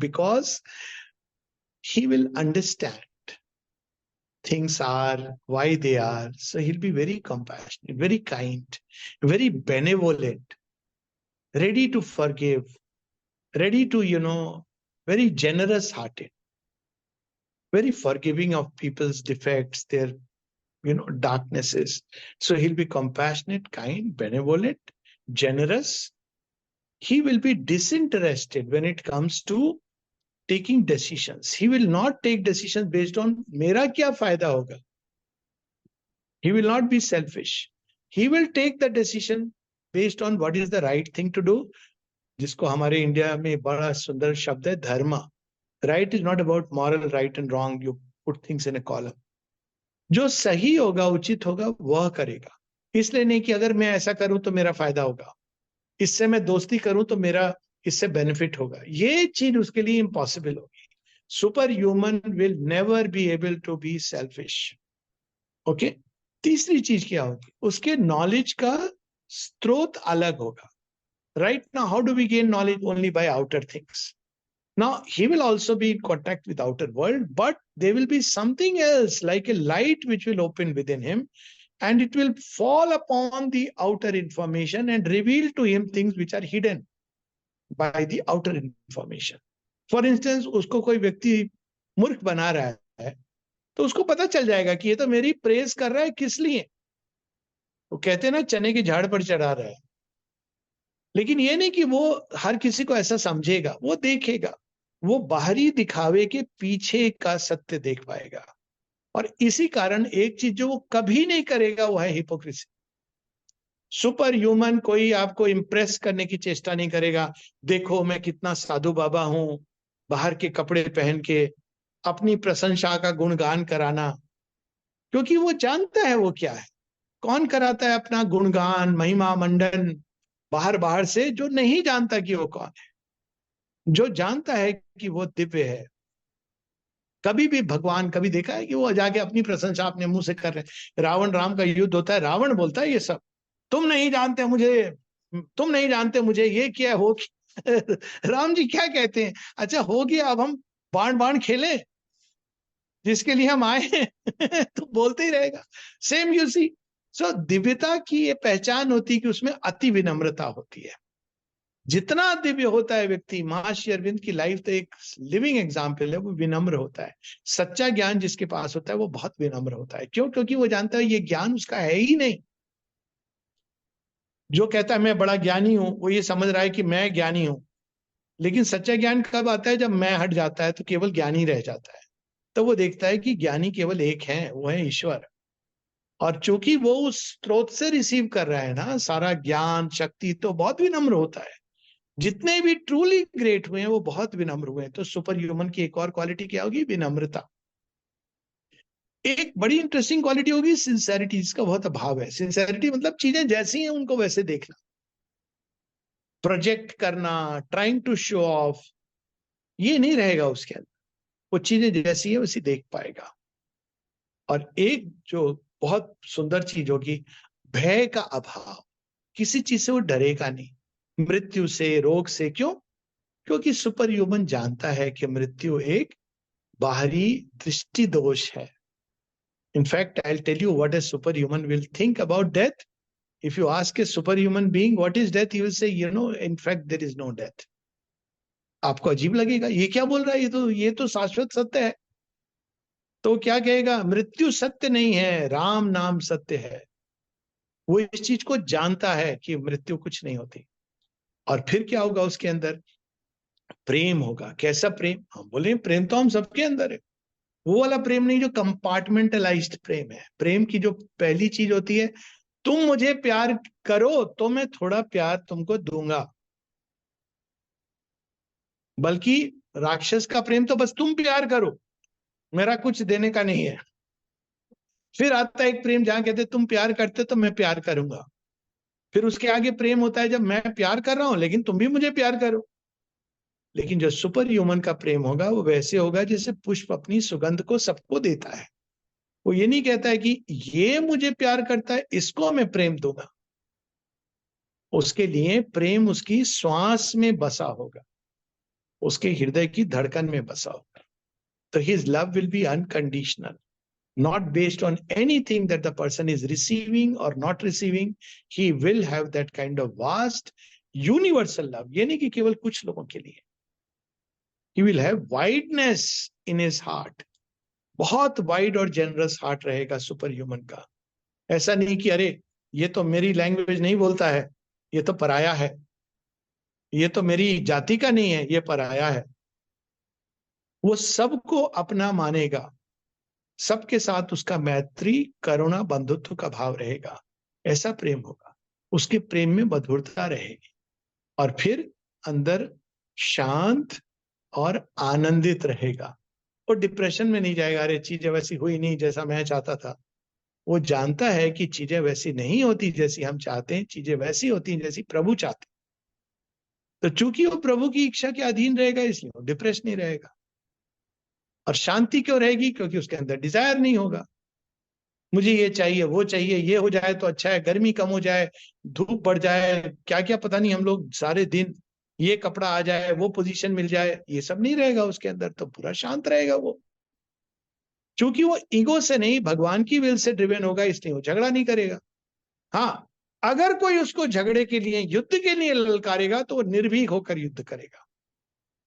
S2: because he will understand things are, why they are. So he'll be very compassionate, very kind, very benevolent, ready to forgive, ready to, very generous hearted, very forgiving of people's defects, their, darknesses. So he'll be compassionate, kind, benevolent, generous. He will be disinterested when it comes to taking decisions. He will not take decisions based on mera kya fayda hoga. He will not be selfish. He will take the decision based on what is the right thing to do. जिसको हमारे India में बड़ा सुंदर शब्द है dharma. Right is not about moral right and wrong, you put things in a column. जो सही होगा, उचित होगा, वह करेगा. इसलिए नहीं कि अगर मैं ऐसा करूं तो मेरा फायदा होगा, इससे मैं दोस्ती करूं तो मेरा इससे बेनिफिट होगा. ये चीज उसके लिए इम्पॉसिबल होगी. Superhuman will never be able to be selfish. Okay. तीसरी चीज क्या होगी, उसके नॉलेज का स्रोत अलग होगा. Right now, how do we gain knowledge? Only by outer things. Now, he will also be in contact with outer world, but there will be something else, like a light which will open within him, and it will fall upon the outer information and reveal to him things which are hidden by the outer information. For instance, उसको कोई व्यक्ति मूर्ख बना रहा है, तो उसको पता चल जाएगा कि ये तो मेरी प्रेज कर रहा है, किस लिए. वो कहते हैं ना, चने के झाड़ पर चढ़ा रहा है. लेकिन ये नहीं कि वो हर किसी को ऐसा समझेगा, वो देखेगा, वो बाहरी दिखावे के पीछे का सत्य देख पाएगा. और इसी कारण एक चीज जो वो कभी नहीं करेगा वो है हिपोक्रेसी. सुपर ह्यूमन कोई आपको इंप्रेस करने की चेष्टा नहीं करेगा. देखो मैं कितना साधु बाबा हूं, बाहर के कपड़े पहन के अपनी प्रशंसा का गुणगान कराना, क्योंकि वो जानता है वो क्या है. कौन कराता है अपना गुणगान, महिमा मंडन बाहर से, जो नहीं जानता कि वो कौन है. जो जानता है कि वो दिव्य है, कभी भी भगवान कभी देखा है कि वो जाके अपनी प्रशंसा अपने मुंह से कर रहे हैं? रावण राम का युद्ध होता है, रावण बोलता है ये सब तुम नहीं जानते मुझे, तुम नहीं जानते मुझे, ये क्या हो राम जी क्या कहते हैं, अच्छा हो गया, अब हम बाण बाण खेले जिसके लिए हम आए हैं तो बोलते ही रहेगा। Same you see. सो दिव्यता की ये पहचान होती है कि उसमें अति विनम्रता होती है। जितना दिव्य होता है व्यक्ति, महर्षि अरविंद की लाइफ तो एक लिविंग एग्जाम्पल है, वो विनम्र होता है। सच्चा ज्ञान जिसके पास होता है वो बहुत विनम्र होता है। क्यों? क्योंकि वो जानता है ये ज्ञान उसका है ही नहीं। जो कहता है मैं बड़ा ज्ञानी हूं, वो ये समझ रहा है कि मैं ज्ञानी हूं। लेकिन सच्चा ज्ञान कब आता है? जब मैं हट जाता है तो केवल ज्ञानी रह जाता है। तो वो देखता है कि ज्ञानी केवल एक है, वो है ईश्वर। और चूंकि वो उस स्रोत से रिसीव कर रहा है ना सारा ज्ञान शक्ति, तो बहुत विनम्र होता है। जितने भी ट्रूली ग्रेट हुए हैं वो बहुत विनम्र हुए हैं। तो सुपर ह्यूमन की एक और क्वालिटी क्या होगी? विनम्रता। एक बड़ी इंटरेस्टिंग क्वालिटी होगी सिंसेरिटी, जिसका बहुत अभाव है। सिंसेरिटी मतलब चीजें जैसी हैं उनको वैसे देखना, प्रोजेक्ट करना, ट्राइंग टू शो ऑफ, ये नहीं रहेगा उसके अंदर। वो चीजें जैसी है वैसी देख पाएगा। और एक जो बहुत सुंदर चीज होगी, भय का अभाव। किसी चीज से वो डरेगा नहीं, मृत्यु से, रोग से। क्यों? क्योंकि सुपर ह्यूमन जानता है कि मृत्यु एक बाहरी दृष्टि दोष है। In fact I tell you what a superhuman will think about death. If you ask a superhuman being what is death, he will say you no in fact there is no death. आपको अजीब लगेगा, ये क्या बोल रहा है, ये तो शाश्वत सत्य है। तो क्या कहेगा? मृत्यु सत्य नहीं है, राम नाम सत्य है। वो इस चीज को जानता है कि मृत्यु कुछ नहीं होती। और फिर क्या होगा उसके अंदर? प्रेम होगा। कैसा प्रेम? हम बोले प्रेम तो हम सबके अंदर है। वो वाला प्रेम नहीं जो कंपार्टमेंटलाइज्ड प्रेम है। प्रेम की जो पहली चीज होती है, तुम मुझे प्यार करो तो मैं थोड़ा प्यार तुमको दूंगा। बल्कि राक्षस का प्रेम तो बस तुम प्यार करो, मेरा कुछ देने का नहीं है। फिर आता है एक प्रेम जहां कहते तुम प्यार करते तो मैं प्यार करूंगा। फिर उसके आगे प्रेम होता है जब मैं प्यार कर रहा हूं लेकिन तुम भी मुझे प्यार करो। लेकिन जो सुपर ह्यूमन का प्रेम होगा वो वैसे होगा जैसे पुष्प अपनी सुगंध को सबको देता है। वो ये नहीं कहता है कि ये मुझे प्यार करता है इसको मैं प्रेम दूंगा। उसके लिए प्रेम उसकी श्वास में बसा होगा, उसके हृदय की धड़कन में बसा होगा। तो his love will be unconditional, not based on anything that the person is receiving or not receiving. He will have that kind of vast universal love. ये नहीं कि केवल कुछ लोगों के लिए। He will have wideness in his heart. बहुत wide और जेनरस हार्ट रहेगा सुपर ह्यूमन का। ऐसा नहीं कि अरे ये तो मेरी लैंग्वेज नहीं बोलता है, ये तो पराया है, ये तो मेरी जाति का नहीं है, ये पराया है। वो सबको अपना मानेगा, सबके साथ उसका मैत्री करुणा बंधुत्व का भाव रहेगा। ऐसा प्रेम होगा। उसके प्रेम में मधुरता रहेगी। और फिर अंदर शांत और आनंदित रहेगा। वो डिप्रेशन में नहीं जाएगा, अरे चीजें वैसी हुई नहीं जैसा मैं चाहता था। वो जानता है कि चीजें वैसी नहीं होती जैसी हम चाहते हैं, चीजें वैसी होती हैं जैसी प्रभु चाहते हैं। तो चूंकि वो प्रभु की इच्छा के अधीन रहेगा इसलिए वो डिप्रेस नहीं रहेगा। और शांति क्यों रहेगी? क्योंकि उसके अंदर डिजायर नहीं होगा, मुझे ये चाहिए वो चाहिए, ये हो जाए तो अच्छा है, गर्मी कम हो जाए, धूप बढ़ जाए, क्या क्या पता नहीं हम लोग सारे दिन, ये कपड़ा आ जाए, वो पोजीशन मिल जाए, ये सब नहीं रहेगा उसके अंदर। तो पूरा शांत रहेगा वो। क्योंकि वो ईगो से नहीं भगवान की विल से ड्रिवन होगा, इसलिए वो झगड़ा नहीं करेगा। हाँ, अगर कोई उसको झगड़े के लिए युद्ध के लिए ललकारेगा तो वो निर्भीक होकर युद्ध करेगा।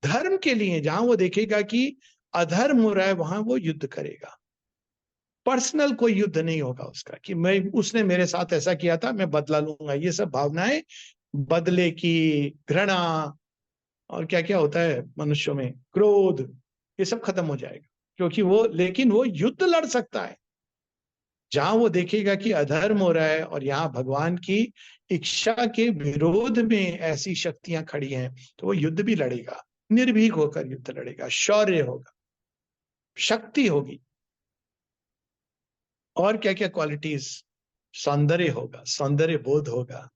S2: धर्म के लिए जहां वो देखेगा कि अधर्म हो रहा है वहां वो युद्ध करेगा। पर्सनल कोई युद्ध नहीं होगा उसका कि मैं, उसने मेरे साथ ऐसा किया था मैं बदला लूंगा। ये सब भावनाएं बदले की, घृणा और क्या क्या होता है मनुष्यों में, क्रोध, ये सब खत्म हो जाएगा। क्योंकि वो, लेकिन वो युद्ध लड़ सकता है जहां वो देखेगा कि अधर्म हो रहा है और यहाँ भगवान की इच्छा के विरोध में ऐसी शक्तियां खड़ी हैं, तो वो युद्ध भी लड़ेगा, निर्भीक होकर युद्ध लड़ेगा। शौर्य होगा, शक्ति होगी, और क्या क्या क्वालिटीज, सौंदर्य होगा, सौंदर्य बोध होगा।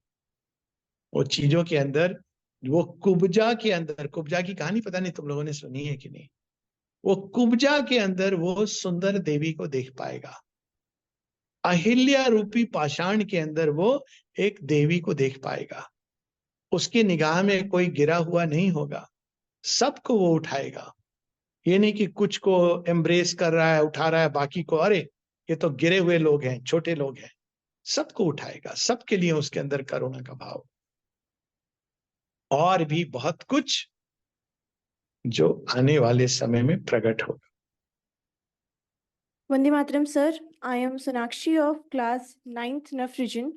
S2: वो चीजों के अंदर, वो कुब्जा के अंदर, कुब्जा की कहानी पता नहीं तुम लोगों ने सुनी है कि नहीं। वो कुब्जा के अंदर वो सुंदर देवी को देख पाएगा, अहिल्या रूपी पाषाण के अंदर वो एक देवी को देख पाएगा। उसकी निगाह में कोई गिरा हुआ नहीं होगा, सबको वो उठाएगा। ये नहीं कि कुछ को एम्ब्रेस कर रहा है, उठा रहा है, बाकी को अरे ये तो गिरे हुए लोग हैं, छोटे लोग हैं। सबको उठाएगा, सबके लिए उसके अंदर करुणा का भाव। और भी बहुत कुछ जो आने वाले समय में प्रकट होगा।
S9: Vande Mataram, sir. I am Sonakshi of class 9th Nuff region.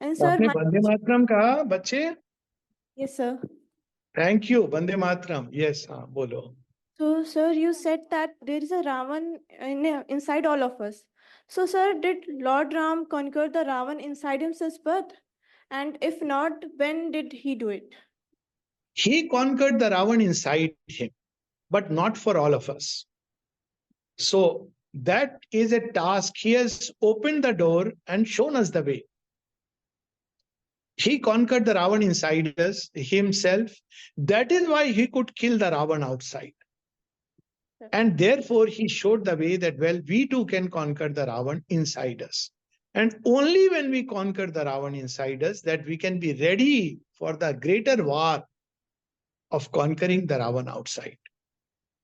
S9: And sir,
S2: आपने
S9: my...
S2: वंदे मातरम कहा बच्चे?
S9: Yes, sir.
S2: Thank you. Vande Mataram, yes, हाँ बोलो।
S9: So, sir, you said that there is a Ravan inside all of us. So, sir, did Lord Ram conquer the Ravan inside himself birth? And if not, when did he do it?
S2: He conquered the Ravan inside him, but not for all of us. So that is a task. He has opened the door and shown us the way. He conquered the Ravan inside us himself. That is why he could kill the Ravan outside. And therefore he showed the way that, well, we too can conquer the Ravan inside us. And only when we conquer the Ravan inside us that we can be ready for the greater war of conquering the Ravan outside.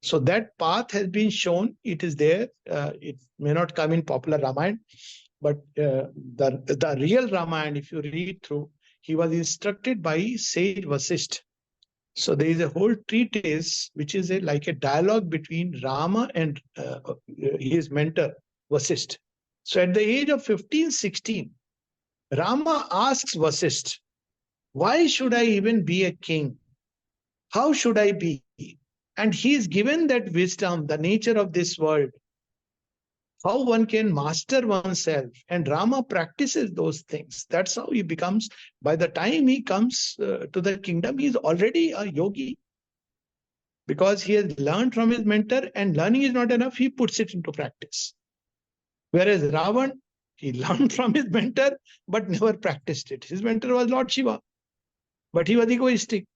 S2: So that path has been shown. It is there. It may not come in popular Ramayana, but the real Ramayana, if you read through, he was instructed by sage Vasisht. So there is a whole treatise which is like a dialogue between Rama and his mentor Vasisht. So at the age of 15, 16, Rama asks Vasisht, why should I even be a king? How should I be? And he is given that wisdom, the nature of this world, how one can master oneself. And Rama practices those things. That's how he becomes, by the time he comes to the kingdom, he is already a yogi. Because he has learned from his mentor, and learning is not enough, he puts it into practice. Whereas Ravan, he learned from his mentor, but never practiced it. His mentor was Lord Shiva, but he was egoistic.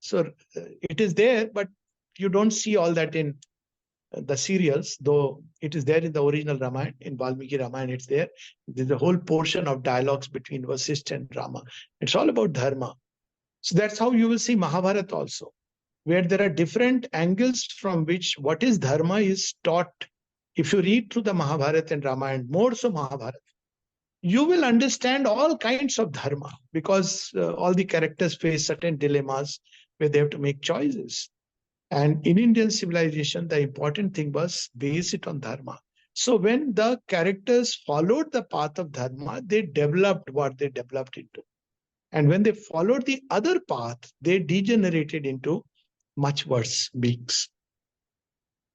S2: So it is there, but you don't see all that in the serials, though it is there in the original Ramayana. In Valmiki Ramayana, it's there. There's a whole portion of dialogues between Vasishtha and Rama. It's all about dharma. So that's how you will see Mahabharata also, where there are different angles from which what is dharma is taught. If you read through the Mahabharata and Ramayana, more so Mahabharata, you will understand all kinds of dharma, because all the characters face certain dilemmas where they have to make choices. And in Indian civilization, the important thing was base it on dharma. So when the characters followed the path of dharma, they developed what they developed into. And when they followed the other path, they degenerated into much worse beings.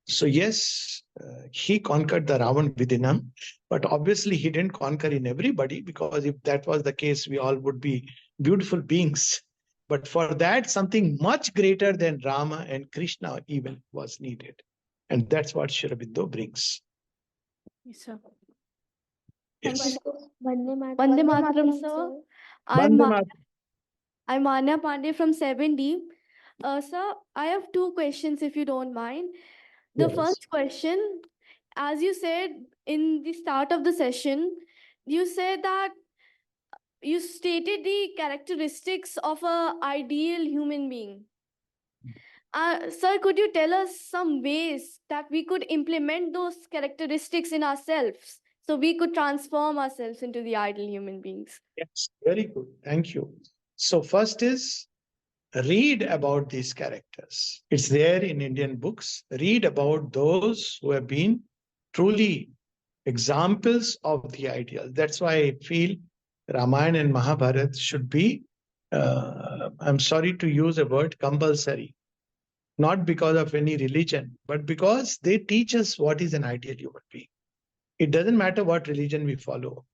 S2: So yes, he conquered the Ravan within him, but obviously he didn't conquer in everybody, because if that was the case, we all would be beautiful beings. But for that, something much greater than Rama and Krishna even was needed. And that's what Sri Aurobindo brings.
S9: Yes, sir.
S2: Yes.
S3: Vande Mataram, sir. I'm Manya Pandey from 7D. Sir, I have two questions if you don't mind. The
S2: Yes.
S3: first question, as you said in the start of the session, you said that you stated the characteristics of a ideal human being. Sir, could you tell us some ways that we could implement those characteristics in ourselves so we could transform ourselves into the ideal human beings?
S2: Yes, very good. Thank you. So first is read about these characters. It's there in Indian books. Read about those who have been truly examples of the ideal. That's why I feel Ramayana and Mahabharata should be, I'm sorry to use a word, compulsory. Not because of any religion, but because they teach us what is an ideal human being. It doesn't matter what religion we follow.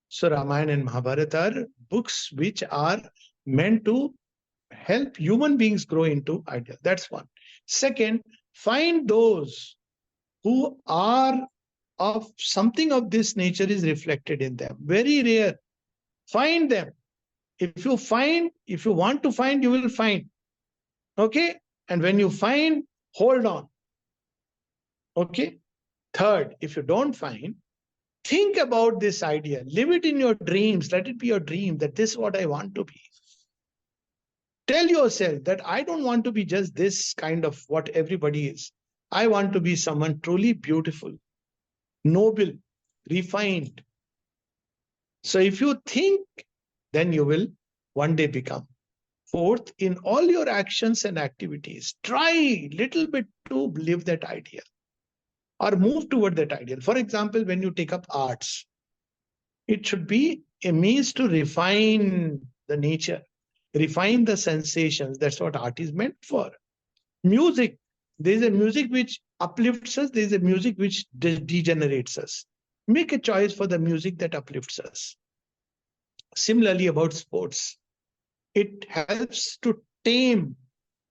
S2: So Ramayana and Mahabharata are books which are meant to help human beings grow into ideal. That's one. Second, find those who are of something of this nature is reflected in them. Very rare. Find them. If you want to find, you will find. Okay? And when you find, hold on. Okay. Third, if you don't find, think about this idea, live it in your dreams, let it be your dream that this is what I want to be. Tell yourself that I don't want to be just this kind of what everybody is. I want to be someone truly beautiful, noble, refined. So if you think, then you will one day become. Fourth, in all your actions and activities, try little bit to live that ideal or move toward that ideal. For example, when you take up arts, it should be a means to refine the nature, refine the sensations. That's what art is meant for. Music, there is a music which uplifts us, there is a music which degenerates us. Make a choice for the music that uplifts us. Similarly, about sports, it helps to tame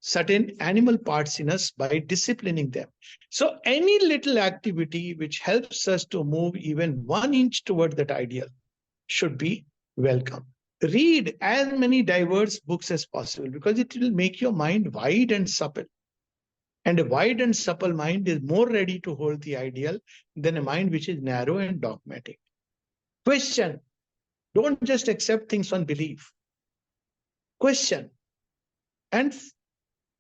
S2: certain animal parts in us by disciplining them. So any little activity which helps us to move even 1 inch toward that ideal should be welcome. Read as many diverse books as possible because it will make your mind wide and supple. And a wide and supple mind is more ready to hold the ideal than a mind which is narrow and dogmatic. Question. Don't just accept things on belief. Question. And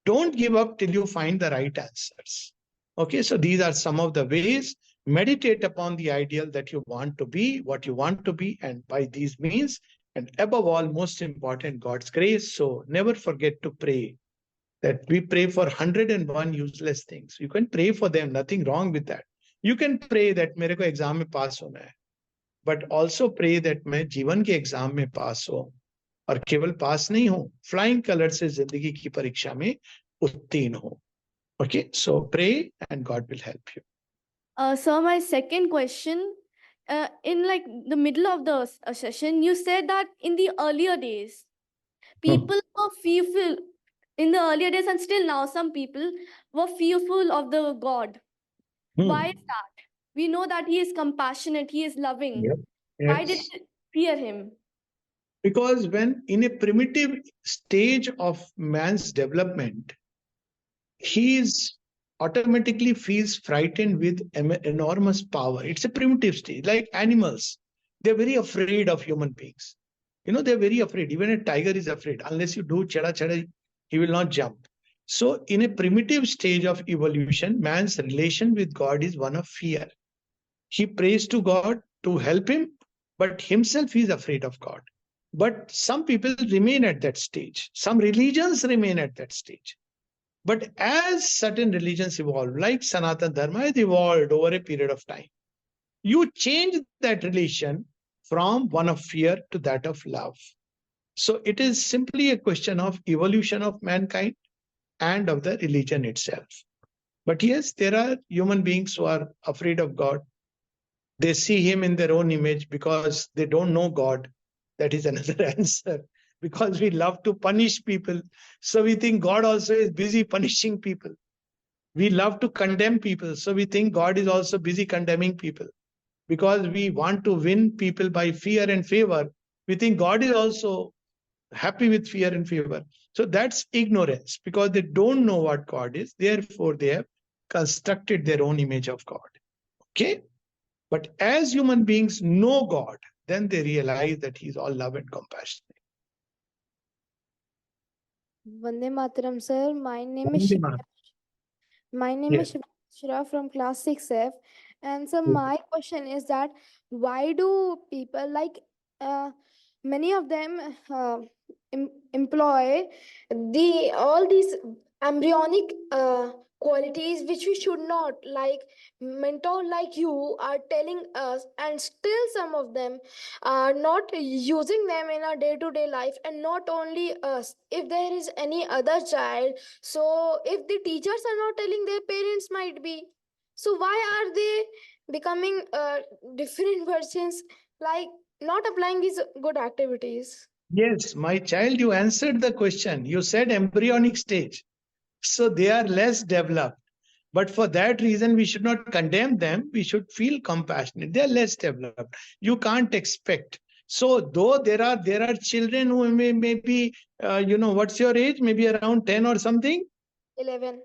S2: don't give up till you find the right answers. Okay, so these are some of the ways. Meditate upon the ideal that you want to be, what you want to be, and by these means, and above all, most important, God's grace. So never forget to pray. That we pray for 101 useless things. You can pray for them, nothing wrong with that. You can pray that मेरे को exam में पास होना है, but also pray that मैं जीवन के exam में पास हो और केवल पास नहीं हो, फ्लाइंग कलर से जिंदगी की परीक्षा में उत्तीर्ण हो. Okay, so pray and God will help you.
S9: So my second question, in like the middle of the session, you said that in the earlier days, people were fearful. In the earlier days and still now, some people were fearful of the God. Why is that? We know that He is compassionate, He is loving.
S2: Yep.
S9: Why did
S2: Yes.
S9: they fear Him?
S2: Because when in a primitive stage of man's development, he is automatically feels frightened with enormous power. It's a primitive stage, like animals. They're very afraid of human beings. You know, they're very afraid. Even a tiger is afraid. Unless you do chada chada, he will not jump. So in a primitive stage of evolution, man's relation with God is one of fear. He prays to God to help him, but himself is afraid of God. But some people remain at that stage. Some religions remain at that stage. But as certain religions evolve, like Sanatana Dharma has evolved over a period of time, you change that relation from one of fear to that of love. So it is simply a question of evolution of mankind and of the religion itself. But yes, there are human beings who are afraid of God. They see him in their own image because they don't know God. That is another answer. Because we love to punish people. So we think God also is busy punishing people. We love to condemn people. So we think God is also busy condemning people. Because we want to win people by fear and favor, we think God is also happy with fear and favor. So that's ignorance because they don't know what God is. Therefore, they have constructed their own image of God. Okay? But as human beings know God, then they realize that He's all love and compassion.
S10: Vande Mataram, sir. My name is
S2: Vande
S10: Shiv.
S2: Mataram.
S10: My name
S2: Yes.
S10: is Shivra from class 6F. And so
S2: Yes.
S10: my question is that why do people like many of them employ all these embryonic qualities which we should not, like mentor like you are telling us, and still some of them are not using them in our day-to-day life. And not only us, if there is any other child, so if the teachers are not telling, their parents might be. So why are they becoming different versions, like not applying these good activities?
S2: Yes, my child, you answered the question. You said embryonic stage. So they are less developed. But for that reason, we should not condemn them. We should feel compassionate. They are less developed. You can't expect. So though there are children who may be, what's your age? Maybe around 10 or something?
S10: 11.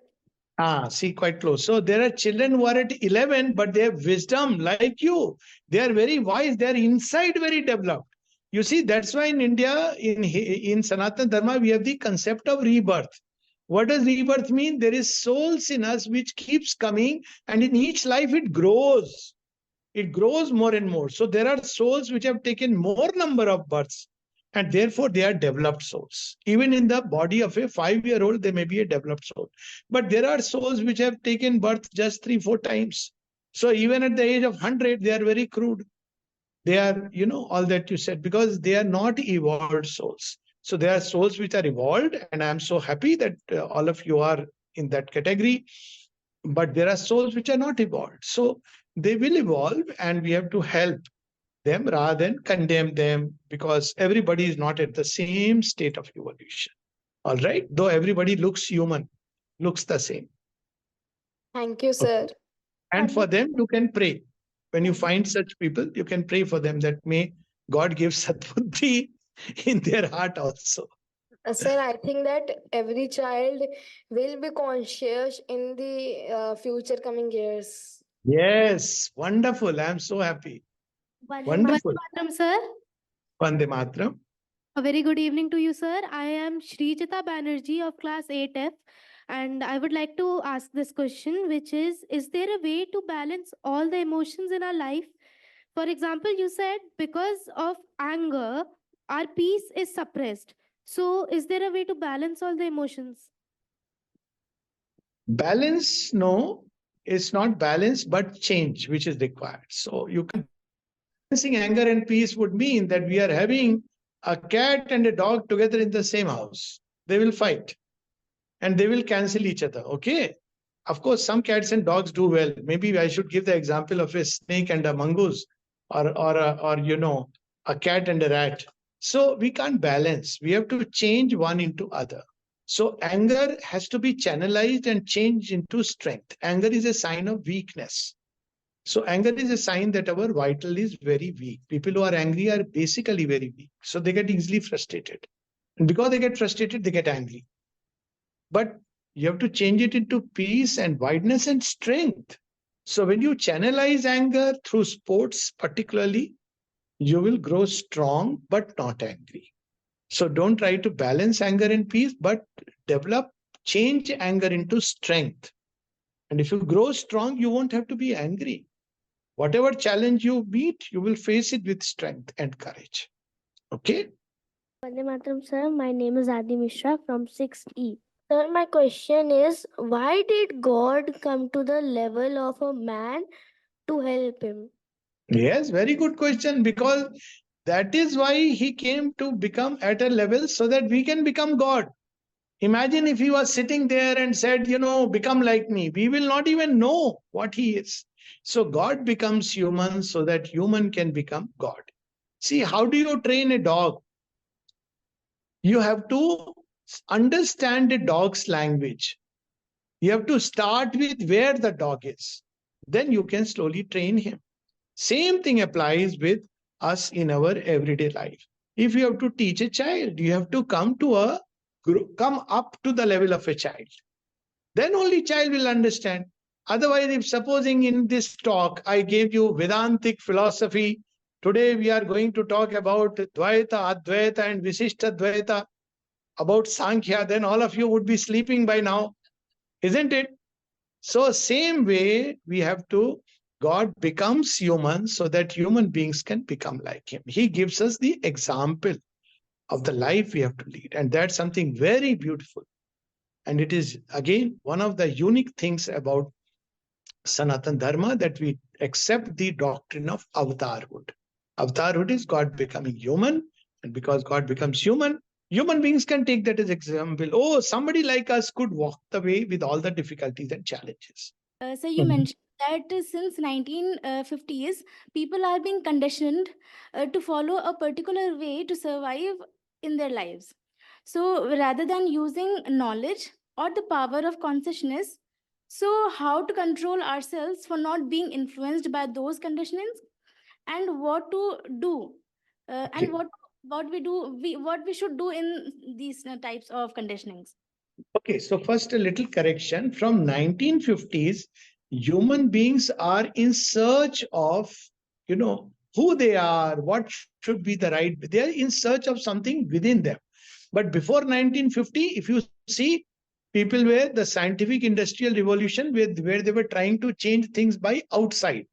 S2: See, quite close. So there are children who are at 11, but they have wisdom like you. They are very wise. They are inside very developed. You see, that's why in India, in Sanatana Dharma, we have the concept of rebirth. What does rebirth mean? There is souls in us which keeps coming, and in each life it grows. It grows more and more. So there are souls which have taken more number of births, and therefore they are developed souls. Even in the body of a 5-year-old, they may be a developed soul. But there are souls which have taken birth just 3-4 times. So even at the age of 100, they are very crude. They are, all that you said, because they are not evolved souls. So there are souls which are evolved, and I am so happy that all of you are in that category. But there are souls which are not evolved. So they will evolve, and we have to help them rather than condemn them, because everybody is not at the same state of evolution. All right? Though everybody looks human, looks the same.
S10: Thank you, sir.
S2: And for them, you can pray. When you find such people, you can pray for them that may God give Sadbuddhi in their heart also.
S10: Sir, I think that every child will be conscious in the future coming years.
S2: Yes, wonderful. I am so happy. Wonderful.
S11: Matram, sir.
S2: Vande Matram.
S11: A very good evening to you, sir. I am Shrijata Banerjee of class 8F, and I would like to ask this question, which is there a way to balance all the emotions in our life? For example, you said because of anger, our peace is suppressed. So, is there a way to balance all the emotions?
S2: Balance, no, it's not balance, but change, which is required. So you can balancing anger and peace would mean that we are having a cat and a dog together in the same house. They will fight and they will cancel each other. Okay. Of course, some cats and dogs do well. Maybe I should give the example of a snake and a mongoose, or a cat and a rat. So we can't balance. We have to change one into other. So anger has to be channelized and changed into strength. Anger is a sign of weakness. So anger is a sign that our vital is very weak. People who are angry are basically very weak. So they get easily frustrated. And because they get frustrated, they get angry. But you have to change it into peace and wideness and strength. So when you channelize anger through sports, particularly, you will grow strong but not angry. So don't try to balance anger and peace, but change anger into strength. And if you grow strong, you won't have to be angry. Whatever challenge you meet, you will face it with strength and courage. Okay?
S12: Vande Mataram, sir. My name is Adi Mishra from 6E. Sir, my question is, why did God come to the level of a man to help him?
S2: Yes, very good question, because that is why he came to become at a level so that we can become God. Imagine if he was sitting there and said, become like me. We will not even know what he is. So God becomes human so that human can become God. See, how do you train a dog? You have to understand a dog's language. You have to start with where the dog is. Then you can slowly train him. Same thing applies with us in our everyday life. If you have to teach a child, you have to come up to the level of a child. Then only child will understand. Otherwise, if supposing in this talk I gave you Vedantic philosophy, today we are going to talk about Dvaita, Advaita and Visishta Dvaita, about Sankhya, then all of you would be sleeping by now, isn't it? So same way we have to, God becomes human so that human beings can become like him. He gives us the example of the life we have to lead. And that's something very beautiful. And it is, again, one of the unique things about Sanatana Dharma, that we accept the doctrine of avatarhood. Avatarhood is God becoming human. And because God becomes human, human beings can take that as example. Oh, somebody like us could walk the way with all the difficulties and challenges.
S12: So you mentioned that since 1950s, people are being conditioned to follow a particular way to survive in their lives. So rather than using knowledge or the power of consciousness, so how to control ourselves for not being influenced by those conditionings, and what to do, and what we should do in these types of conditionings.
S2: Okay, so first a little correction. From 1950s, human beings are in search of, who they are, what should be the right. They are in search of something within them. But before 1950, if you see, people were the scientific industrial revolution where they were trying to change things by outside.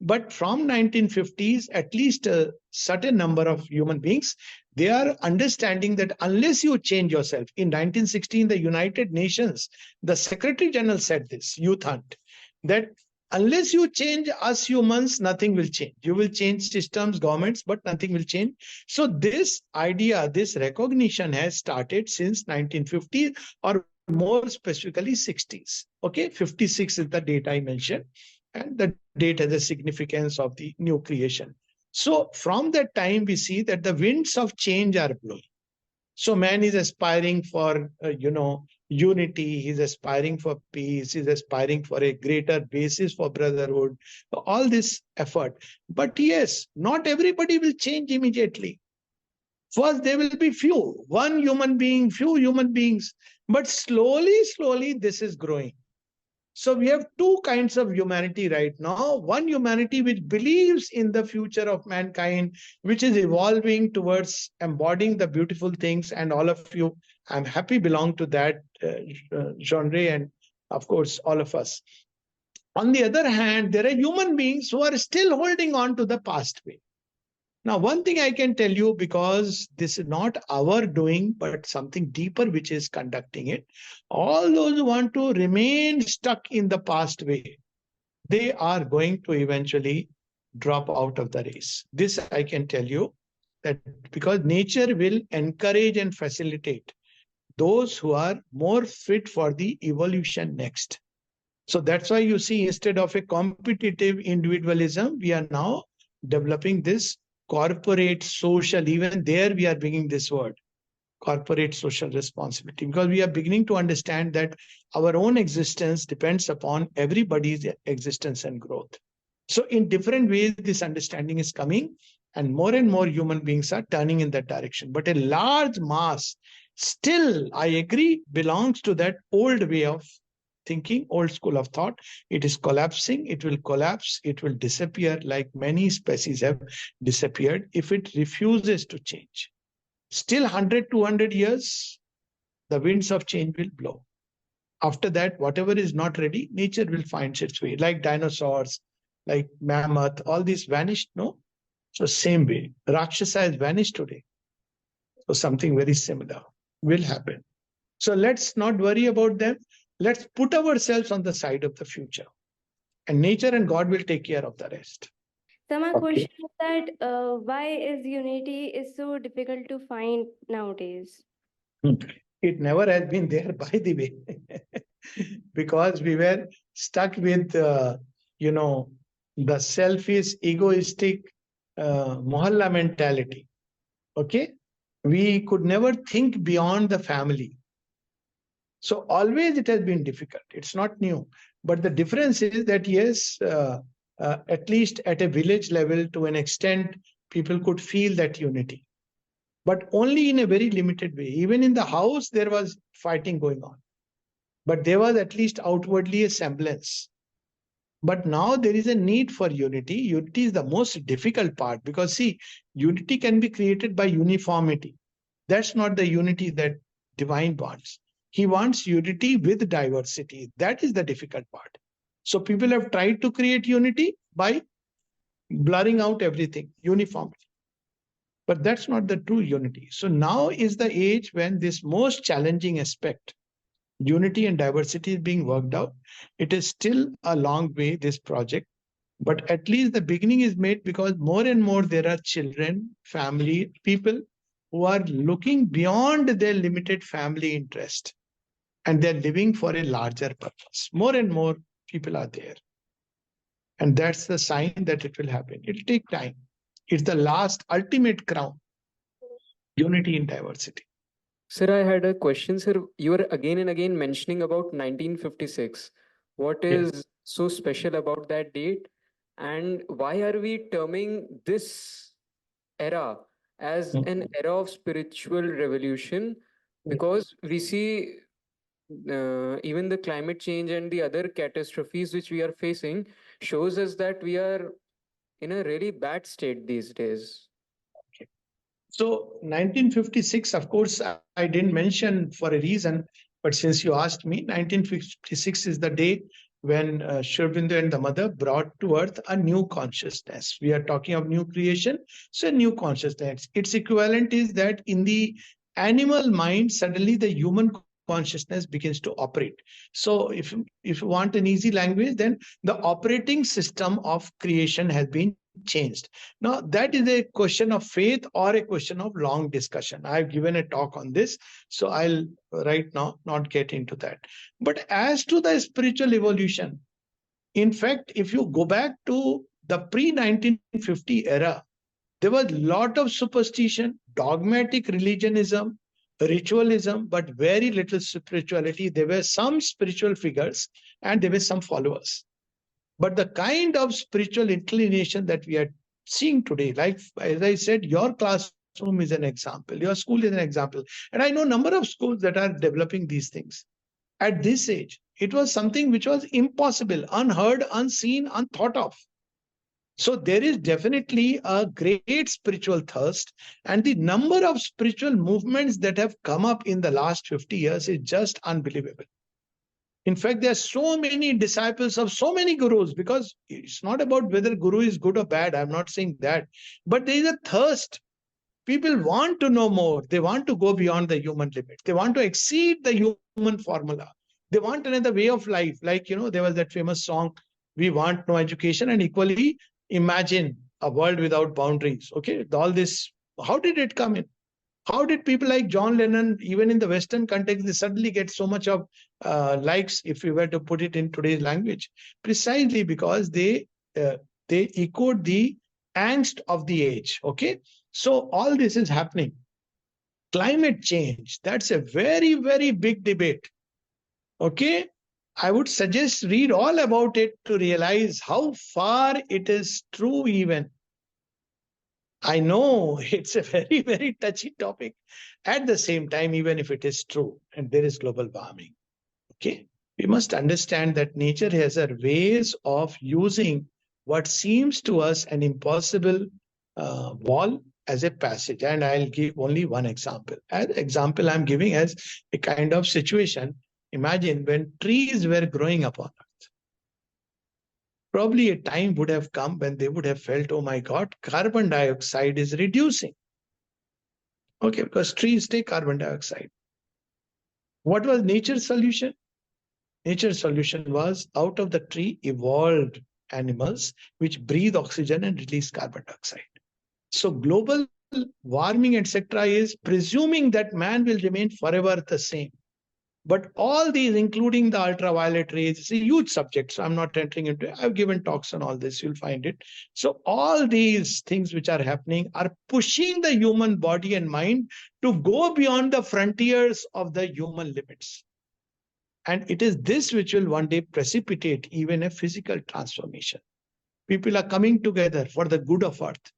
S2: But from 1950s, at least a certain number of human beings, they are understanding that unless you change yourself. In 1916, the United Nations, the Secretary General said this, Youth Hunt, that unless you change us humans, nothing will change. You will change systems, governments, but nothing will change. So this idea, this recognition has started since 1950, or more specifically 60s. Okay, 56 is the date I mentioned, and the date has a significance of the new creation. So from that time, we see that the winds of change are blowing. So man is aspiring for, unity. He's aspiring for peace. He's aspiring for a greater basis for brotherhood. All this effort. But yes, not everybody will change immediately. First, there will be few, one human being, few human beings. But slowly, this is growing. So we have two kinds of humanity right now. One humanity which believes in the future of mankind, which is evolving towards embodying the beautiful things. And all of you, I'm happy, belong to that genre, and of course, all of us. On the other hand, there are human beings who are still holding on to the past way. Now, one thing I can tell you, because this is not our doing, but something deeper which is conducting it, all those who want to remain stuck in the past way, they are going to eventually drop out of the race. This I can tell you, that because nature will encourage and facilitate those who are more fit for the evolution next. So that's why you see, instead of a competitive individualism, we are now developing this corporate social. Even there we are bringing this word, corporate social responsibility, because we are beginning to understand that our own existence depends upon everybody's existence and growth. So in different ways, this understanding is coming, and more human beings are turning in that direction. But a large mass still, I agree, belongs to that old way of thinking, old school of thought. It is collapsing. It will collapse. It will disappear, like many species have disappeared if it refuses to change. Still 100, 200 years, the winds of change will blow. After that, whatever is not ready, nature will find its way. Like dinosaurs, like mammoth, all these vanished, no? So same way, Rakshasa has vanished today. So something very similar will happen. So let's not worry about them. Let's put ourselves on the side of the future. And nature and God will take care of the rest.
S13: So my
S2: Okay.
S13: question is that why is unity is so difficult to find nowadays?
S2: It never has been there, by the way, because we were stuck with, the selfish, egoistic mohalla mentality. Okay, we could never think beyond the family. So always it has been difficult. It's not new, but the difference is that yes, at least at a village level, to an extent, people could feel that unity, but only in a very limited way. Even in the house, there was fighting going on, but there was at least outwardly a semblance. But now there is a need for unity. Unity is the most difficult part, because see, unity can be created by uniformity. That's not the unity that divine wants. He wants unity with diversity. That is the difficult part. So people have tried to create unity by blurring out everything, uniformity. But that's not the true unity. So now is the age when this most challenging aspect, unity and diversity, is being worked out. It is still a long way, this project, but at least the beginning is made, because more and more there are children, family, people who are looking beyond their limited family interest, and they're living for a larger purpose. More and more people are there. And that's the sign that it will happen. It'll take time. It's the last ultimate crown, unity in diversity.
S14: Sir, I had a question, sir. You are again and again mentioning about 1956. What is so special about that date? And why are we terming this era as an era of spiritual revolution? Because we see even the climate change and the other catastrophes which we are facing shows us that we are in a really bad state these days.
S2: So 1956, of course, I didn't mention for a reason, but since you asked me, 1956 is the day when Sri Aurobindo and the mother brought to earth a new consciousness. We are talking of new creation, so a new consciousness. Its equivalent is that in the animal mind, suddenly the human consciousness begins to operate. So if you want an easy language, then the operating system of creation has been changed. Now, that is a question of faith or a question of long discussion. I've given a talk on this, so I'll right now not get into that. But as to the spiritual evolution, in fact, if you go back to the pre-1950 era, there was a lot of superstition, dogmatic religionism, ritualism, but very little spirituality. There were some spiritual figures and there were some followers. But the kind of spiritual inclination that we are seeing today, like as I said, your classroom is an example, your school is an example. And I know a number of schools that are developing these things. At this age, it was something which was impossible, unheard, unseen, unthought of. So there is definitely a great spiritual thirst, and the number of spiritual movements that have come up in the last 50 years is just unbelievable. In fact, there are so many disciples of so many gurus, because it's not about whether guru is good or bad. I'm not saying that. But there is a thirst. People want to know more. They want to go beyond the human limit. They want to exceed the human formula. They want another way of life. Like, there was that famous song, "We want no education," and equally imagine a world without boundaries. Okay, all this, how did it come in? How did people like John Lennon, even in the Western context, they suddenly get so much of likes, if we were to put it in today's language? Precisely because they echoed the angst of the age. Okay, so all this is happening. Climate change, that's a very, very big debate. Okay, I would suggest read all about it to realize how far it is true even. I know it's a very, very touchy topic. At the same time, even if it is true and there is global warming, okay, we must understand that nature has her ways of using what seems to us an impossible wall as a passage. And I'll give only one example. An example I'm giving as a kind of situation. Imagine when trees were growing upon Earth. Probably a time would have come when they would have felt, oh my God, carbon dioxide is reducing. Okay, because trees take carbon dioxide. What was nature's solution? Nature's solution was out of the tree evolved animals which breathe oxygen and release carbon dioxide. So global warming, etc., is presuming that man will remain forever the same. But all these, including the ultraviolet rays, is a huge subject. So I'm not entering into it. I've given talks on all this. You'll find it. So all these things which are happening are pushing the human body and mind to go beyond the frontiers of the human limits. And it is this which will one day precipitate even a physical transformation. People are coming together for the good of Earth.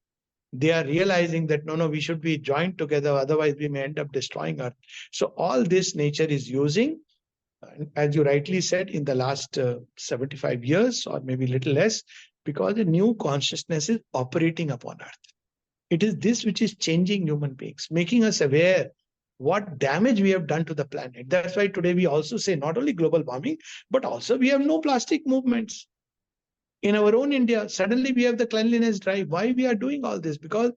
S2: They are realizing that no, we should be joined together, otherwise we may end up destroying Earth. So all this nature is using, as you rightly said, in the last 75 years or maybe a little less, because a new consciousness is operating upon Earth. It is this which is changing human beings, making us aware what damage we have done to the planet. That's why today we also say not only global warming, but also we have no plastic movements. In our own India, suddenly we have the cleanliness drive. Why we are doing all this? Because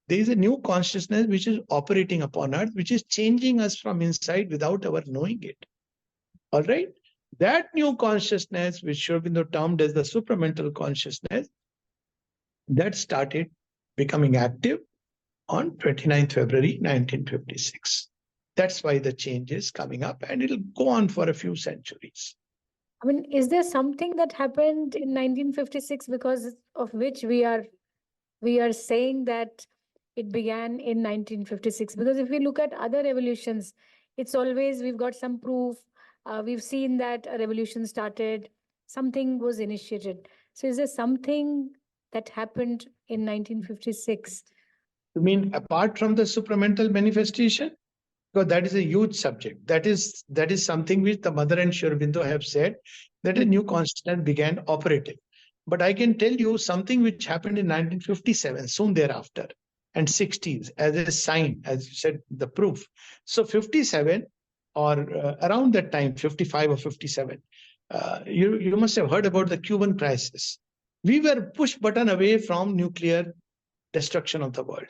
S2: there is a new consciousness which is operating upon Earth, which is changing us from inside without our knowing it. All right? That new consciousness, which Sri Aurobindo termed as the supramental consciousness, that started becoming active on 29th February 1956. That's why the change is coming up, and it'll go on for a few centuries.
S4: I mean, is there something that happened in 1956 because of which we are saying that it began in 1956? Because if we look at other revolutions, it's always we've got some proof. We've seen that a revolution started, something was initiated. So is there something that happened in 1956?
S2: You mean apart from the supramental manifestation? because that is a huge subject. That is something which the mother and Sri Aurobindo have said, that a new consciousness began operating. But I can tell you something which happened in 1957, soon thereafter, and 60s, as a sign, as you said, the proof. So 57 or around that time, 55 or 57, you must have heard about the Cuban crisis. We were push button away from nuclear destruction of the world,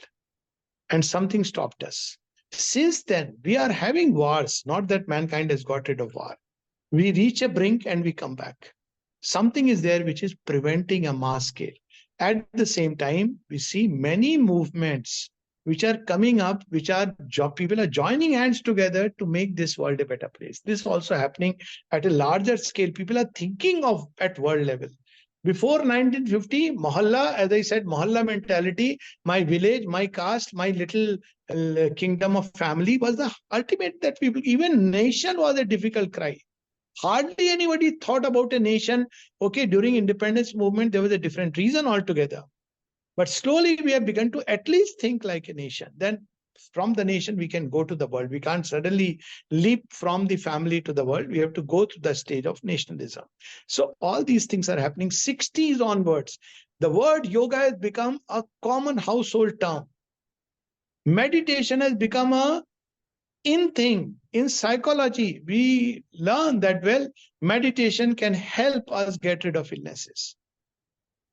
S2: and something stopped us. Since then, we are having wars, not that mankind has got rid of war. We reach a brink and we come back. Something is there which is preventing a mass scale. At the same time, we see many movements which are coming up, which are people are joining hands together to make this world a better place. This is also happening at a larger scale. People are thinking of at world level. Before 1950, Mohalla, as I said, Mohalla mentality, my village, my caste, my little kingdom of family was the ultimate that people, even nation was a difficult cry. Hardly anybody thought about a nation. Okay, during independence movement, there was a different reason altogether. But slowly we have begun to at least think like a nation. Then from the nation, we can go to the world. We can't suddenly leap from the family to the world. We have to go through the stage of nationalism. So all these things are happening 60s onwards. The word yoga has become a common household term. Meditation has become a in thing. In psychology, we learn that, well, meditation can help us get rid of illnesses.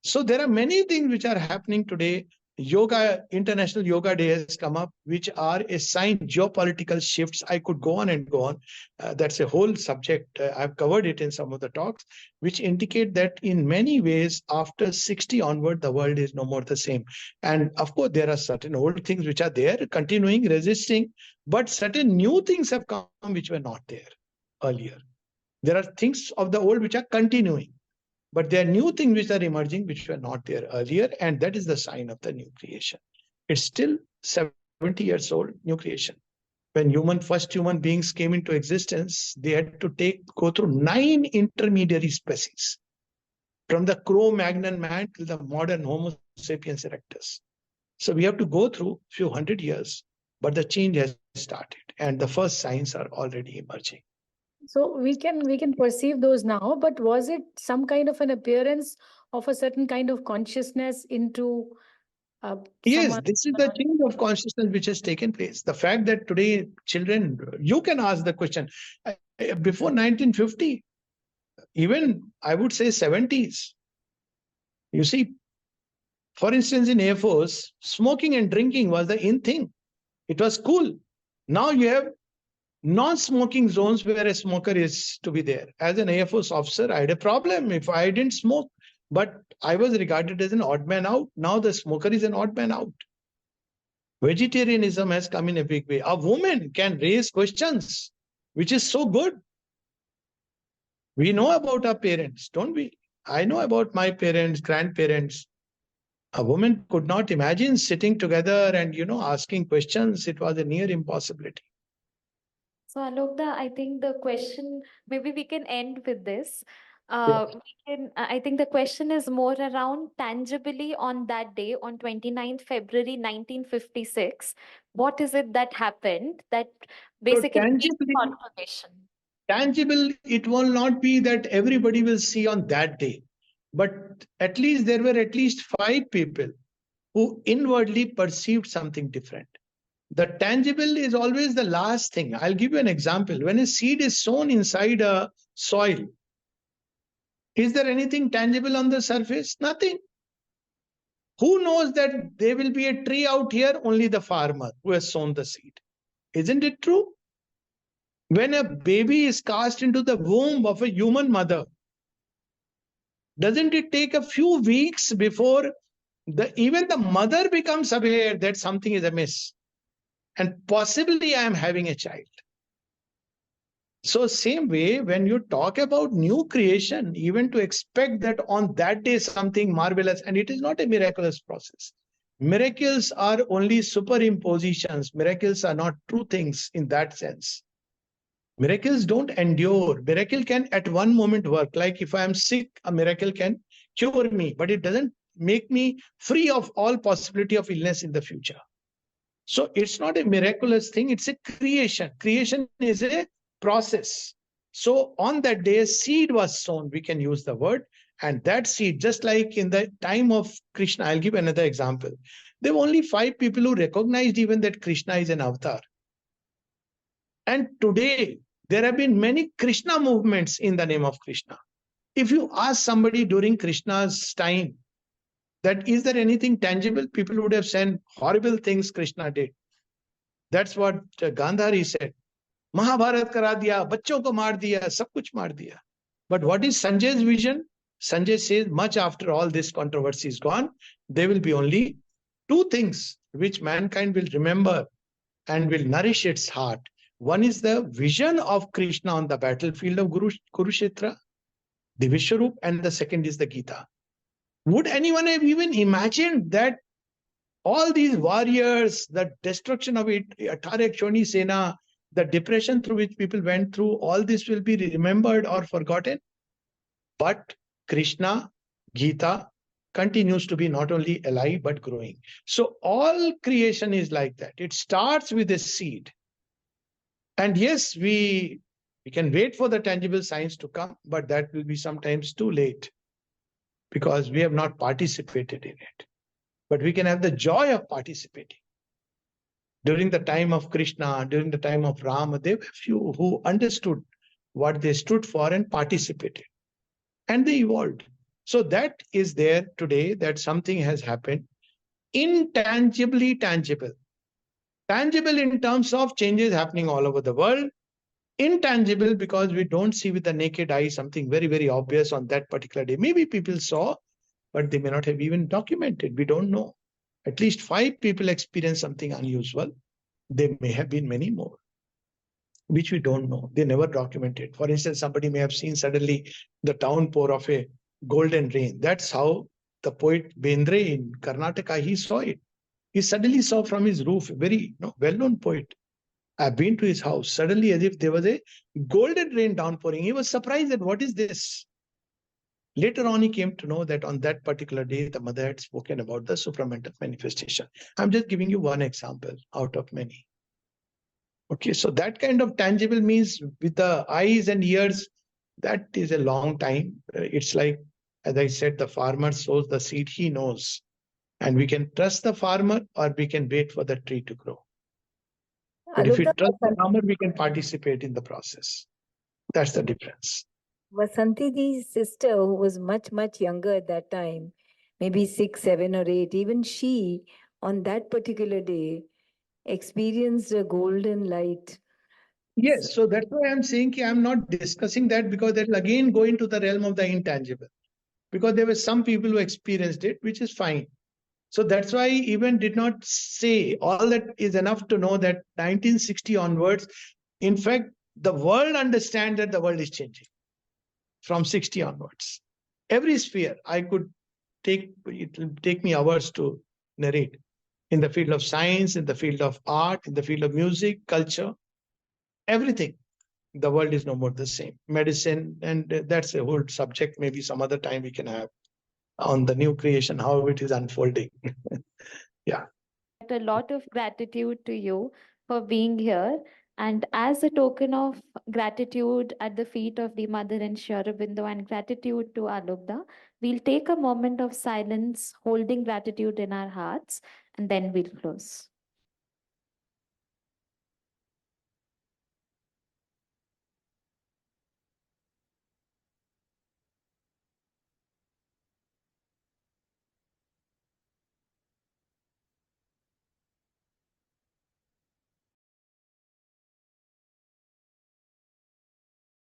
S2: So there are many things which are happening today. Yoga, International Yoga Day has come up, which are a sign, geopolitical shifts. I could go on and go on. That's a whole subject. I've covered it in some of the talks, which indicate that in many ways, after 60 onward, the world is no more the same. And of course, there are certain old things which are there, continuing, resisting, but certain new things have come which were not there earlier. There are things of the old which are continuing. But there are new things which are emerging which were not there earlier, and that is the sign of the new creation. It's still 70 years old, new creation. When first human beings came into existence, they had to go through 9 intermediary species, from the Cro-Magnon man to the modern Homo sapiens erectus. So we have to go through a few hundred years, but the change has started, and the first signs are already emerging.
S15: So we can perceive those now, but was it some kind of an appearance of a certain kind of consciousness into
S2: Yes, this is the change of consciousness which has taken place. The fact that today children, you can ask the question, before 1950, even I would say 70s, you see, for instance, in Air Force, smoking and drinking was the in thing. It was cool. Now you have non-smoking zones where a smoker is to be there. As an Air Force officer, I had a problem if I didn't smoke, but I was regarded as an odd man out. Now the smoker is an odd man out. Vegetarianism has come in a big way. A woman can raise questions, which is so good. We know about our parents, don't we? I know about my parents, grandparents. A woman could not imagine sitting together and, asking questions. It was a near impossibility.
S3: So Alokda, I think the question, maybe we can end with this. I think the question is more around tangibly on that day, on 29th February 1956. What is it that happened that basically gave confirmation?
S2: Tangible, it will not be that everybody will see on that day. But at least there were at least 5 people who inwardly perceived something different. The tangible is always the last thing. I'll give you an example. When a seed is sown inside a soil, is there anything tangible on the surface? Nothing. Who knows that there will be a tree out here? Only the farmer who has sown the seed. Isn't it true? When a baby is cast into the womb of a human mother, doesn't it take a few weeks before even the mother becomes aware that something is amiss? And possibly I am having a child. So same way, when you talk about new creation, even to expect that on that day something marvelous, and it is not a miraculous process. Miracles are only superimpositions. Miracles are not true things in that sense. Miracles don't endure. Miracle can at one moment work. Like if I am sick, a miracle can cure me, but it doesn't make me free of all possibility of illness in the future. So it's not a miraculous thing, it's a creation. Creation is a process. So on that day, seed was sown, we can use the word. And that seed, just like in the time of Krishna, I'll give another example. There were only 5 people who recognized even that Krishna is an avatar. And today, there have been many Krishna movements in the name of Krishna. If you ask somebody during Krishna's time, that is there anything tangible, people would have said horrible things Krishna did. That's what Gandhari said. Mahabharat kara diya, bachcho ko maar diya, sab kuch maar diya. But what is Sanjay's vision? Sanjay says, much after all this controversy is gone, there will be only 2 things which mankind will remember and will nourish its heart. One is the vision of Krishna on the battlefield of Kurukshetra, the Vishwarup, and the second is the Gita. Would anyone have even imagined that all these warriors, the destruction of it, Attarak Shoni Sena, the depression through which people went through, all this will be remembered or forgotten? But Krishna, Gita, continues to be not only alive but growing. So all creation is like that. It starts with a seed. And yes, we can wait for the tangible signs to come, but that will be sometimes too late because we have not participated in it. But we can have the joy of participating. During the time of Krishna, during the time of Rama, there were few who understood what they stood for and participated. And they evolved. So that is there today, that something has happened. Intangibly tangible. Tangible in terms of changes happening all over the world. Intangible because we don't see with the naked eye something very, very obvious on that particular day. Maybe people saw, but they may not have even documented. We don't know. At least 5 people experienced something unusual. There may have been many more, which we don't know. They never documented. For instance, somebody may have seen suddenly the downpour of a golden rain. That's how the poet Bendre in Karnataka, he saw it. He suddenly saw from his roof, a very well-known poet. I've been to his house, suddenly as if there was a golden rain downpouring. He was surprised that what is this? Later on, he came to know that on that particular day, the mother had spoken about the supramental manifestation. I'm just giving you one example out of many. Okay, so that kind of tangible means with the eyes and ears, that is a long time. It's like, as I said, the farmer sows the seed, he knows. And we can trust the farmer or we can wait for the tree to grow. But if we trust the farmer, we can participate in the process. That's the difference.
S4: Vasanti's sister, who was much, much younger at that time, maybe 6, 7 or 8, even she, on that particular day, experienced a golden light.
S2: Yes, so that's why I'm saying I'm not discussing that because that will again go into the realm of the intangible. Because there were some people who experienced it, which is fine. So that's why I even did not say all that is enough to know that 1960 onwards, in fact, the world understands that the world is changing from 60 onwards. Every sphere, it will take me hours to narrate. In the field of science, in the field of art, in the field of music, culture, everything. The world is no more the same. Medicine, and that's a whole subject, maybe some other time we can have on the new creation, how it is unfolding. Yeah.
S3: A lot of gratitude to you for being here. And as a token of gratitude at the feet of the Mother and Sri Aurobindo and gratitude to Alokda, we'll take a moment of silence, holding gratitude in our hearts, and then we'll close.